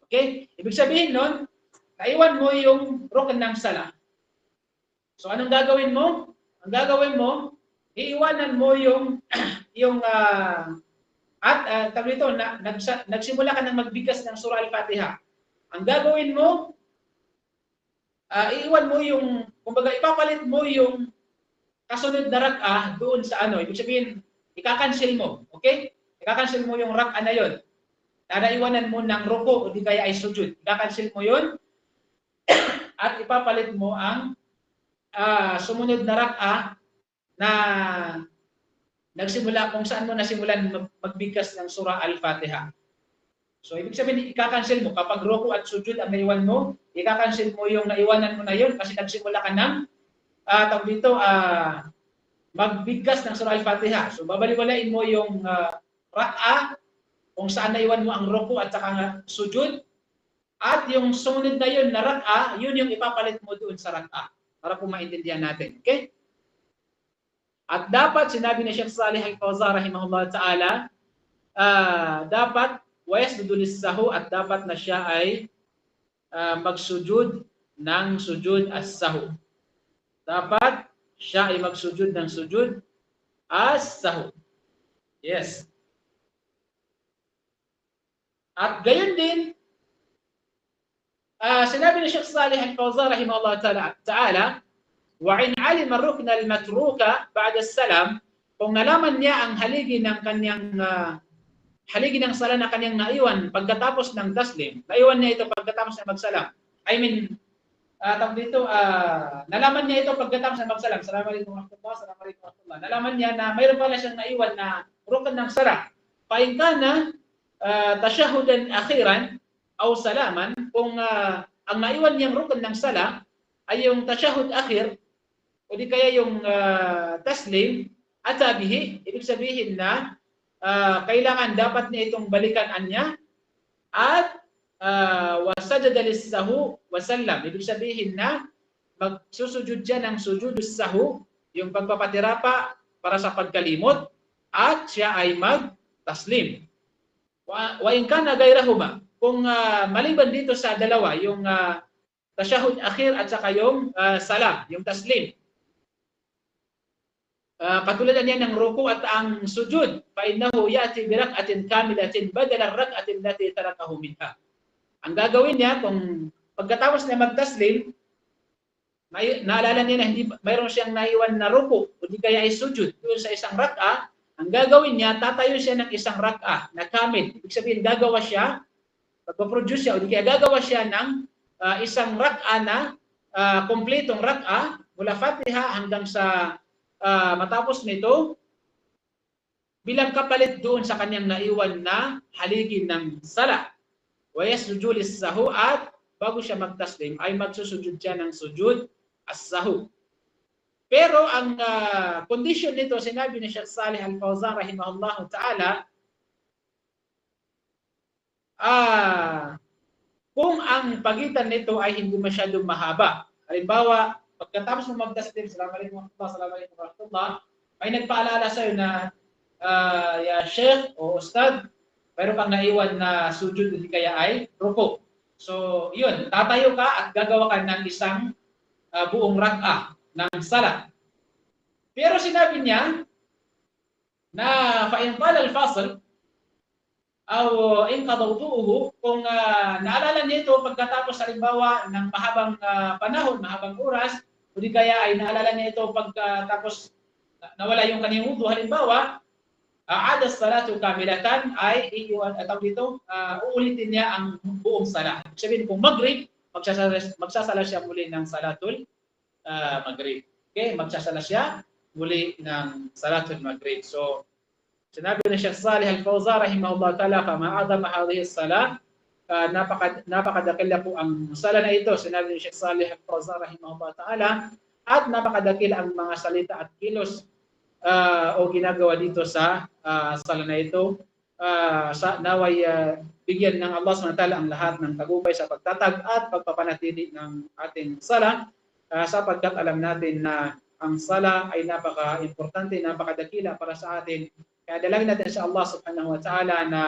Speaker 2: Okay? Ibig sabihin nun, naiwan mo yung rukn ng sala. So anong gagawin mo? Ang gagawin mo, iiwanan mo nagsimula ka ng magbigkas ng surah Al-Fatiha. Ang gagawin mo, iiwan mo kumbaga ipapalit mo yung kasunod na rak'a doon sa ibig sabihin, ika-cancel mo, okay? Ika-cancel mo yung rak'a na yon. Iwanan mo ng ruko o di kaya ay sujud. Ika-cancel mo yon at ipapalit mo ang sumunod na rak'a na nagsimula kung saan mo nasimulan magbigkas ng surah Al-Fatiha. So, ibig sabihin, ika-cancel mo. Kapag ruku at sujud ang naiwan mo, ika-cancel mo yung naiwanan mo na yun kasi nagsimula ka ng magbigkas ng surah Al-Fatiha. So, babaliwalain mo yung rak'a kung saan naiwan mo ang ruku at saka sujud. At yung sumunod na yun na rak'a, yun yung ipapalit mo doon sa rak'a. Para po maintindihan natin. Okay? At dapat, sinabi ni Sheikh Salih Al-Fawzan rahimahullah ta'ala, dapat wayasjudu lis-sahu at dapat na siya ay magsujud ng sujud as-sahu. Dapat siya ay magsujud ng sujud as-sahu. Yes. At gayon din, sinabi ni Sheikh Salih Al-Fawzan rahimahullah ta'ala, وَإِنْ عَلِمَ الرُّكْنَ الْمَتْرُوكَ بَعْدَ السَّلَامِ, kung nalaman niya ang haligi ng sala na kanyang naiwan pagkatapos ng taslim, naiwan niya ito pagkatapos ng magsalam. Nalaman niya ito pagkatapos ng magsalam. Assalamualaikum warahmatullahi. Nalaman niya na mayroon pala siyang naiwan na rukn ng sala. فَإِنْ كَانَ تَشَهُدًا أَخِيرًا أو salaman, kung ang naiwan niyang rukn ng sala ay yung tashahud akhir o di kaya yung taslim at sabihi, ibig sabihin na kailangan dapat niya itong balikan niya at wasajada lis-sahu wa sallam, ibig sabihin na magsusujud siya ng sujudus sahu, yung pagpapatirapa para sa pagkalimot, at siya ay mag-taslim. Wa in kana gayrahuma, kung maliban dito sa dalawa, yung tashahud akhir at saka yung salam, yung taslim. Katulad niya ng ruku at ang sujud, fa innahu ya'ti bi rak'atin kamilatin badala ar-rak'atin allati tarakahu minha. Ang gagawin niya, kung pagkatapos niya magtaslim, naalala niya na mayroon siyang naiwan na ruku o di kaya ay sujud doon sa isang rak'a, ang gagawin niya, tatayo siya ng isang rak'a na kamil. Ibig sabihin, gagawa siya, pagpaproduce siya o di kaya gagawa siya ng isang rak'a na kompletong rak'a mula Fatiha hanggang sa matapos nito bilang kapalit doon sa kanyang naiwan na haligi ng sala. Wa yasjudu lis-sahu, at bago siya magtaslim ay magsusujud siya ng sujud as-sahu. Pero ang condition nito, sinabi ni Sheikh Salih Al-Fawzan rahimahullah ta'ala, kung ang pagitan nito ay hindi masyadong mahaba. Halimbawa, pagkatapos mo magtaslim, assalamualaikum warahmatullah, may nagpaalala sa'yo na ya Sheikh o Ustad, mayroon kang naiwan na sujud, hindi kaya ay ruku. So, yun, tatayo ka at gagawa ka ng isang buong rak'a ng sala. Pero sinabi niya na fa'in tala al-fasl aw inqada wudu'uhu, kung naalala niya ito pagkatapos halimbawa ng mahabang panahon, mahabang oras, o di kaya ay naalala niya ito pagkatapos nawala yung kanyang wudu, halimbawa, Aada salatu kamilatan ay uulitin niya ang buong sala. Sabihin kung Maghrib, magsasala siya muli ng salatul Maghrib. Okay, magsasala siya muli ng salatul Maghrib. So, sinabi ni Sheikh Salih Al-Fawzan rahimahullah ta'ala, kama adama hadhihi as-salah, napakadakila po ang sala na ito. Sinabi ni Sheikh Salih Al-Fawzan rahimahullah ta'ala, at napakadakila ang mga salita at kilos o ginagawa dito sa sala na ito. Naway bigyan ng Allah SWT ang lahat ng tagumpay sa pagtatag at pagpapanatili ng ating sala, sapagkat alam natin na ang sala ay napaka-importante, napakadakila para sa atin. Kaya dalangin natin sa Allah Subhanahu wa Ta'ala na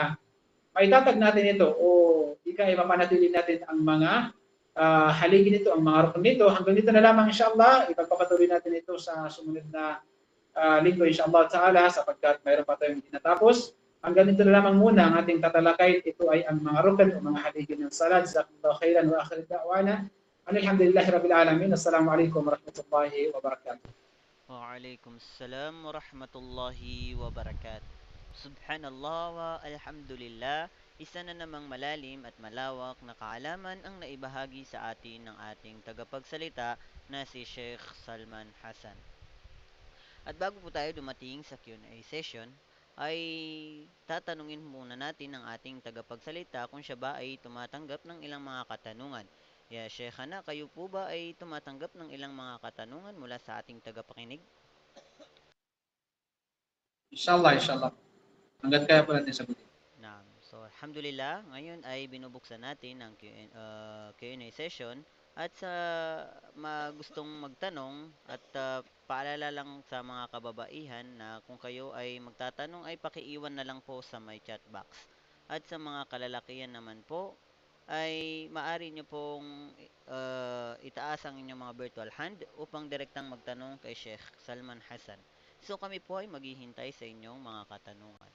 Speaker 2: maitatag natin ito o ikay mapanatili natin ang mga haligi nito, ang mga rukun nito. Hanggang dito na lamang insyaAllah, ipagpapatuloy natin ito sa sumunod na linggo insyaAllah ta'ala, sapagkat mayroon pa tayong tinatapos. Hanggang dito na lamang muna ang ating tatalakay. Ito ay ang mga rukun o mga haligi ng salat. Jazakumullahu khairan wa akhir da'wana alhamdulillahi rabbil alamin. Assalamualaikum warahmatullahi wabarakatuh.
Speaker 1: Waalaikumsalam warahmatullahi wabarakatuh. Subhanallah wa alhamdulillah. Isa na namang malalim at malawak na kaalaman ang naibahagi sa atin ng ating tagapagsalita na si Sheikh Salman Hasan. At bago po tayo dumating sa Q&A session, ay tatanungin muna natin ang ating tagapagsalita kung siya ba ay tumatanggap ng ilang mga katanungan. Ya Sheikhana, kayo po ba ay tumatanggap ng ilang mga katanungan mula sa ating tagapakinig?
Speaker 2: Inshallah, inshallah. Hanggat kaya po natin sagutin.
Speaker 1: So, alhamdulillah, ngayon ay binubuksan natin ang Q&A session. At sa gustong magtanong at paalala lang sa mga kababaihan na kung kayo ay magtatanong ay pakiiwan na lang po sa my chat box. At sa mga kalalakihan naman po ay maaari nyo pong itaas ang inyong mga virtual hand upang direktang magtanong kay Sheikh Salman Hasan. So kami po ay maghihintay sa inyong mga katanungan.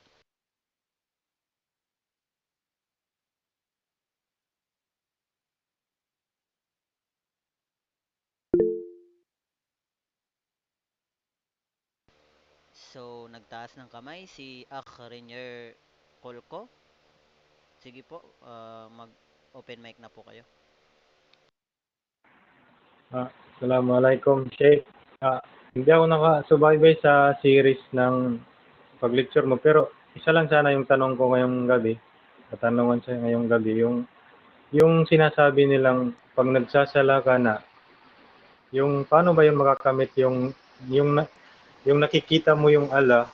Speaker 1: So, nagtaas ng kamay si Akh Renier Kolko. Sige po, mag-open mic na po kayo.
Speaker 3: Assalamualaikum, Sheikh. Hindi ako nakasubaybay sa series ng pag-lecture mo, pero isa lang sana yung tanong ko ngayong gabi. Katanungan sa ngayong gabi, yung sinasabi nilang pag nagsasala ka na, yung paano ba yung makakamit yung nakikita mo yung Allah,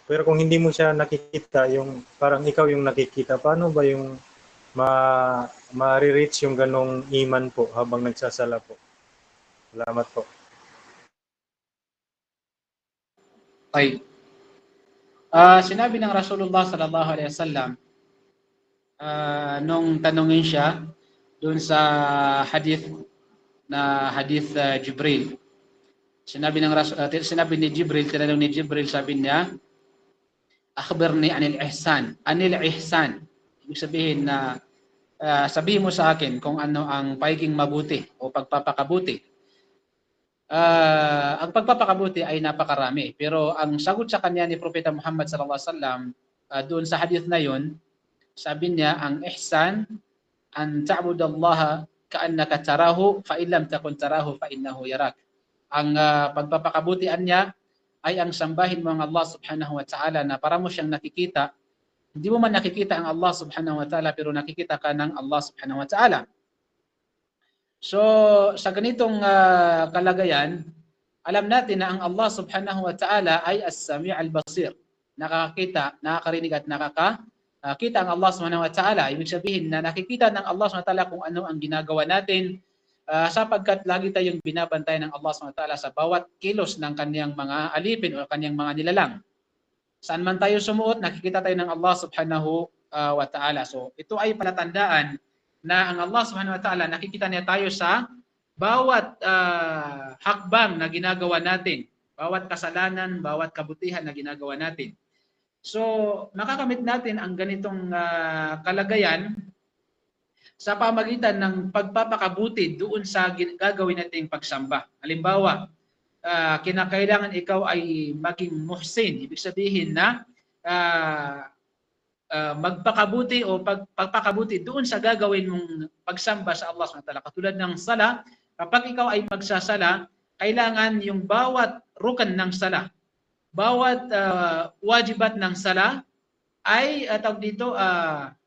Speaker 3: pero kung hindi mo siya nakikita, yung parang ikaw yung nakikita, paano ba yung ma-reach yung ganong iman po habang nagsasala po? Salamat po.
Speaker 2: Okay. Sinabi ng Rasulullah sallallahu alaihi wasallam nung tanungin siya doon sa hadith Jibril. Sinabi ni Jibril, tinanong ni Jibril, sabi niya, akhbirni anil ihsan. Anil ihsan. Ibig sabihin na sabihin mo sa akin kung ano ang pagiging mabuti o pagpapakabuti. Ang pagpapakabuti ay napakarami, pero ang sagot sa kanya ni Propeta Muhammad sallallahu alaihi wasallam doon sa hadith na yun, sabi niya, ang ihsan an ta'budallaha ka'annaka tarahu fa in lam takun tarahu fa innahu yarak. Ang pagpapakabutian niya ay ang sambahin mo ang Allah subhanahu wa ta'ala na para mo siyang nakikita. Hindi mo man nakikita ang Allah subhanahu wa ta'ala, pero nakikita ka ng Allah subhanahu wa ta'ala. So, sa ganitong kalagayan, alam natin na ang Allah subhanahu wa ta'ala ay as-sami' al-basir. Nakakakita, nakakarinig at nakakakita ang Allah subhanahu wa ta'ala. Ibig sabihin na nakikita ng Allah subhanahu wa ta'ala kung ano ang ginagawa natin, sapagkat lagi tayong binabantay ng Allah subhanahu wa ta'ala sa bawat kilos ng kaniyang mga alipin o kaniyang mga nilalang. Saan man tayo sumuot, nakikita tayo ng Allah subhanahu wa ta'ala. So, ito ay palatandaan na ang Allah subhanahu wa ta'ala, nakikita niya tayo sa bawat hakbang na ginagawa natin, bawat kasalanan, bawat kabutihan na ginagawa natin. So, makakamit natin ang ganitong kalagayan sa pamagitan ng pagpapakabuti doon sa gagawin nating pagsamba. Halimbawa, kinakailangan ikaw ay maging muhsin. Ibig sabihin na magpakabuti o pagpakabuti doon sa gagawin mong pagsamba sa Allah SWT. Katulad ng sala, kapag ikaw ay magsasala, kailangan yung bawat rukan ng sala, bawat wajibat ng sala ay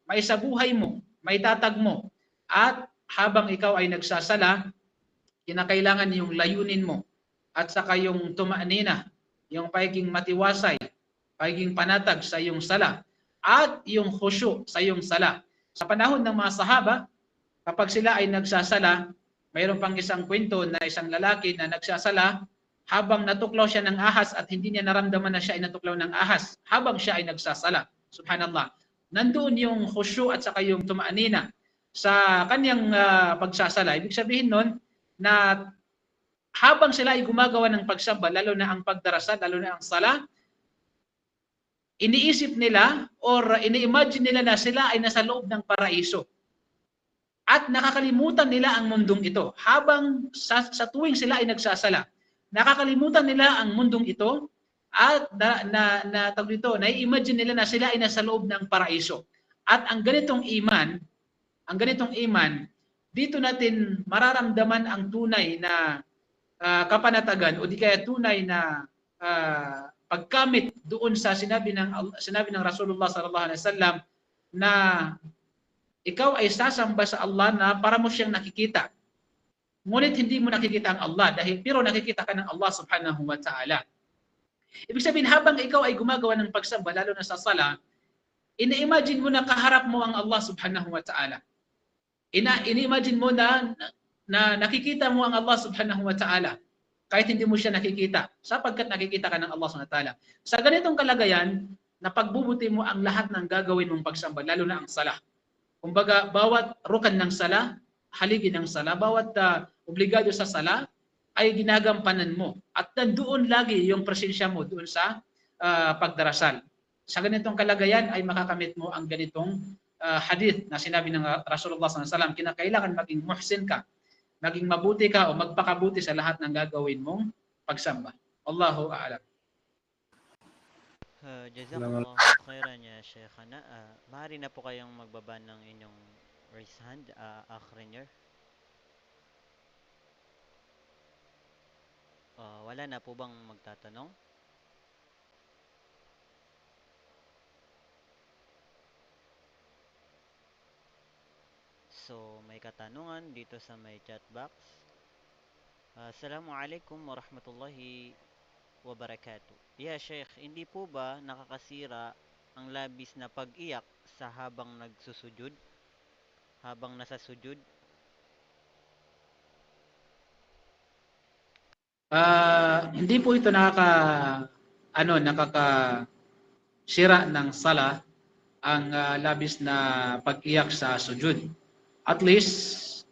Speaker 2: maisabuhay mo, maitatag mo. At habang ikaw ay nagsasala, kinakailangan yung layunin mo at saka yung tumanina, yung pagiging matiwasay, pagiging panatag sa iyong sala, at yung khusyu sa iyong sala. Sa panahon ng mga sahaba, kapag sila ay nagsasala, mayroon pang isang kwento na isang lalaki na nagsasala habang natuklaw siya ng ahas at hindi niya naramdaman na siya ay natuklaw ng ahas habang siya ay nagsasala. Subhanallah. Nandoon yung khusyu at saka yung tumanina sa kanyang pagsasala. Ibig sabihin nun na habang sila ay gumagawa ng pagsamba, lalo na ang pagdarasal, lalo na ang sala, iniisip nila or ini-imagine nila na sila ay nasa loob ng paraiso. At nakakalimutan nila ang mundong ito. Habang sa tuwing sila ay nagsasala, nakakalimutan nila ang mundong ito at nai-imagine nila na sila ay nasa loob ng paraiso. At ang ganitong iman, dito natin mararamdaman ang tunay na kapanatagan o di kaya tunay na pagkamit doon sa sinabi ng Rasulullah sallallahu alaihi wasallam na ikaw ay sasamba sa Allah na para mo siyang nakikita. Ngunit hindi mo nakikita ang Allah pero nakikita ka ng Allah subhanahu wa ta'ala. Ibig sabihin, habang ikaw ay gumagawa ng pagsamba, lalo na sa sala, ina-imagine mo na kaharap mo ang Allah subhanahu wa ta'ala. Ina-imagine mo na nakikita mo ang Allah subhanahu wa ta'ala kahit hindi mo siya nakikita, sapagkat nakikita ka ng Allah subhanahu wa ta'ala. Sa ganitong kalagayan, na pagbubuti mo ang lahat ng gagawin mong pagsamba, lalo na ang sala. Kumbaga, bawat rukan ng sala, haligi ng sala, bawat obligado sa sala, ay ginagampanan mo. At nandoon lagi yung presensya mo doon sa pagdarasal. Sa ganitong kalagayan ay makakamit mo ang ganitong hadith na sinabi ng Rasulullah SAW, kinakailangan maging muhsin ka, maging mabuti ka o magpakabuti sa lahat ng gagawin mong pagsamba. Allahu a'lam.
Speaker 1: Jazakallahu khairan ya Sheikhana. Maaari na po kayong magbaba ng inyong raise hand, Akh Rainier. Wala na po bang magtatanong? So, may katanungan dito sa may chat box. Assalamualaikum warahmatullahi wabarakatuh. Ya Sheikh, hindi po ba nakakasira ang labis na pag-iyak sa habang nagsusujud? Habang nasa sujud?
Speaker 2: Hindi po ito nakakasira ng sala ang labis na pag-iyak sa sujud. At least,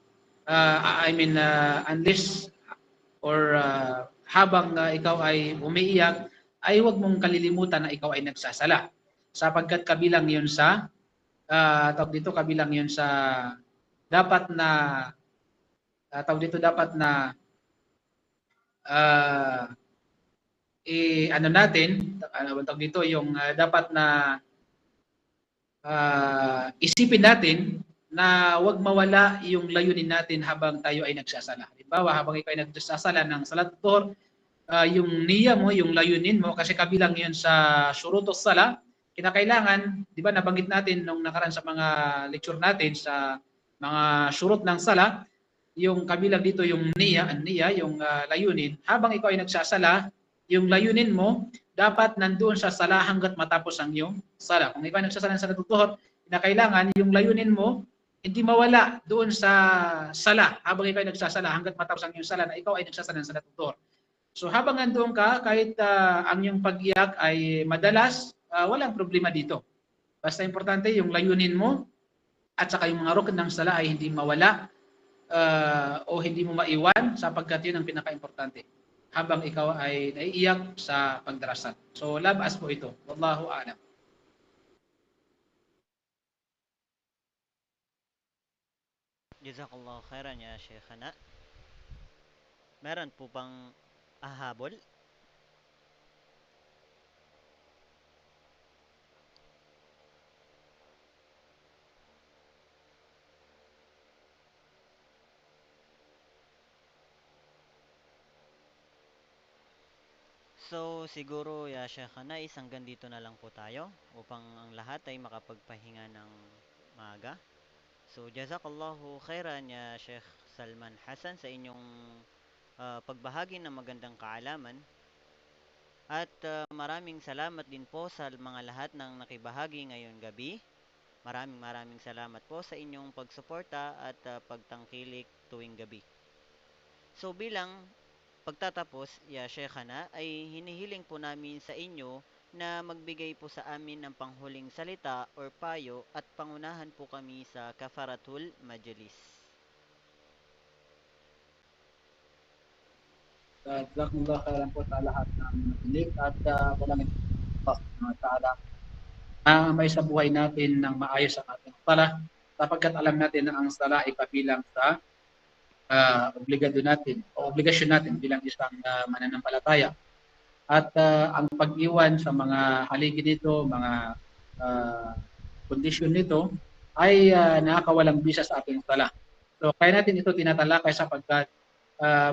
Speaker 2: unless or habang ikaw ay umiiyak, ay huwag mong kalilimutan na ikaw ay nagsasala. Sapagkat kabilang yun sa, kabilang yun sa dapat na, dapat na isipin natin na wag mawala yung layunin natin habang tayo ay nagsasala. Halimbawa, habang ikaw ay nagsasala ng salat dhuhr, yung niya mo, yung layunin mo, kasi kabilang yun sa syurutus sala, kinakailangan, di ba nabanggit natin nung nakaraan sa mga lecture natin sa mga syurut ng sala, yung kabilang dito yung niya, yung layunin. Habang ikaw ay nagsasala, yung layunin mo, dapat nandoon sa sala hanggat matapos ang iyong sala. Kung ikaw ay nagsasala ng salat dhuhr, kinakailangan yung layunin mo, hindi mawala doon sa sala habang ikaw ay nagsasala hanggat matapos ang iyong sala na ikaw ay nagsasala ng salat dhuhr. So habang nandoon ka, kahit ang iyong pag-iyak ay madalas, walang problema dito. Basta importante yung layunin mo at saka yung mga rukun ng sala ay hindi mawala o hindi mo maiwan, sapagkat yun ang pinaka-importante habang ikaw ay naiiyak sa pagdarasal. So labas po ito. Wallahu a'lam.
Speaker 1: Jazakallahu khairan ya Sheikhana. Meron po bang Habol? So, siguro, ya Sheikh Hanais, hanggang dito na lang po tayo upang ang lahat ay makapagpahinga ng maaga. So, jazakallahu khairan ya Sheikh Salman Hassan sa inyong pagbahagi ng magandang kaalaman. At maraming salamat din po sa mga lahat ng nakibahagi ngayong gabi. Maraming maraming salamat po sa inyong pagsuporta at pagtangkilik tuwing gabi. So bilang pagtatapos, ya Sheikhana, ay hinihiling po namin sa inyo na magbigay po sa amin ng panghuling salita or payo at pangunahan po kami sa Kafaratul Majlis.
Speaker 2: Jazakumullah khairan po sa lahat ng nakinig at walang Allah subhanahu wa ta'ala may sa buhay natin ng maayos ang ating sala sapagkat alam natin na ang sala ay kabilang sa obligado natin o obligasyon natin bilang isang mananampalataya. At ang pag-iwan sa mga haligi nito, mga kondisyon nito ay nakakawalang bisa sa ating sala. So kaya natin ito tinatalakay sapagkat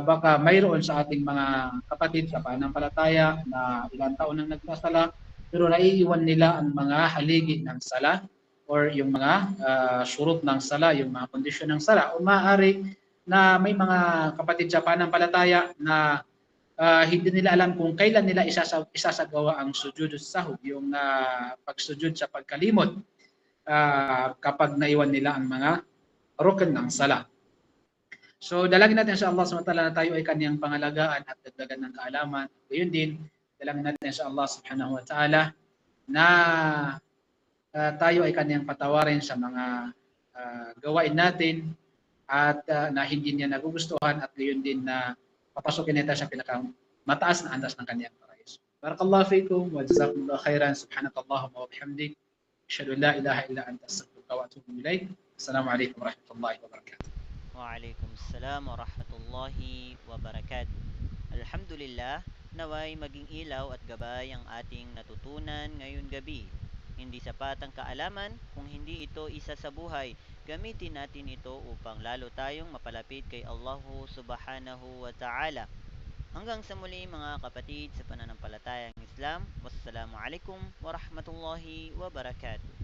Speaker 2: baka mayroon sa ating mga kapatid sa pananampalataya na ilang taon nang nagsasala pero naiiwan nila ang mga haligi ng sala or yung mga surut ng sala, yung mga kondisyon ng sala. O maaari na may mga kapatid sa pananampalataya na hindi nila alam kung kailan nila isasagawa ang sujud sahwi, yung pagsujud sa pagkalimot kapag naiwan nila ang mga rukun ng sala. So dalangin natin sa Allah subhanahu wa ta'ala na tayo ay kanyang pangalagaan at dagdagan ng kaalaman. Gayon din, dalangin natin sa Allah subhanahu wa ta'ala na tayo ay kanyang patawarin sa mga gawain natin at na hindi niya nagugustuhan at gayon din na papasukin natin sa pinakamataas na andas ng kanyang paraiso. Barakallahu fiikum wa jazakumullahu khairan. Subhanakallahumma wa bihamdik. Asyhadu an la ilaha illa anta astaghfiruka wa atubu ilaik. Assalamualaikum warahmatullahi wabarakatuh.
Speaker 1: Waalaikumsalam warahmatullahi wabarakatuh. Alhamdulillah, naway maging ilaw at gabay ang ating natutunan ngayon gabi. Hindi sapat ang kaalaman kung hindi ito isa sa buhay. Gamitin natin ito upang lalo tayong mapalapit kay Allahu subhanahu wa ta'ala. Hanggang sa muli mga kapatid sa pananampalatayang Islam. Wassalamualaikum warahmatullahi wabarakatuh.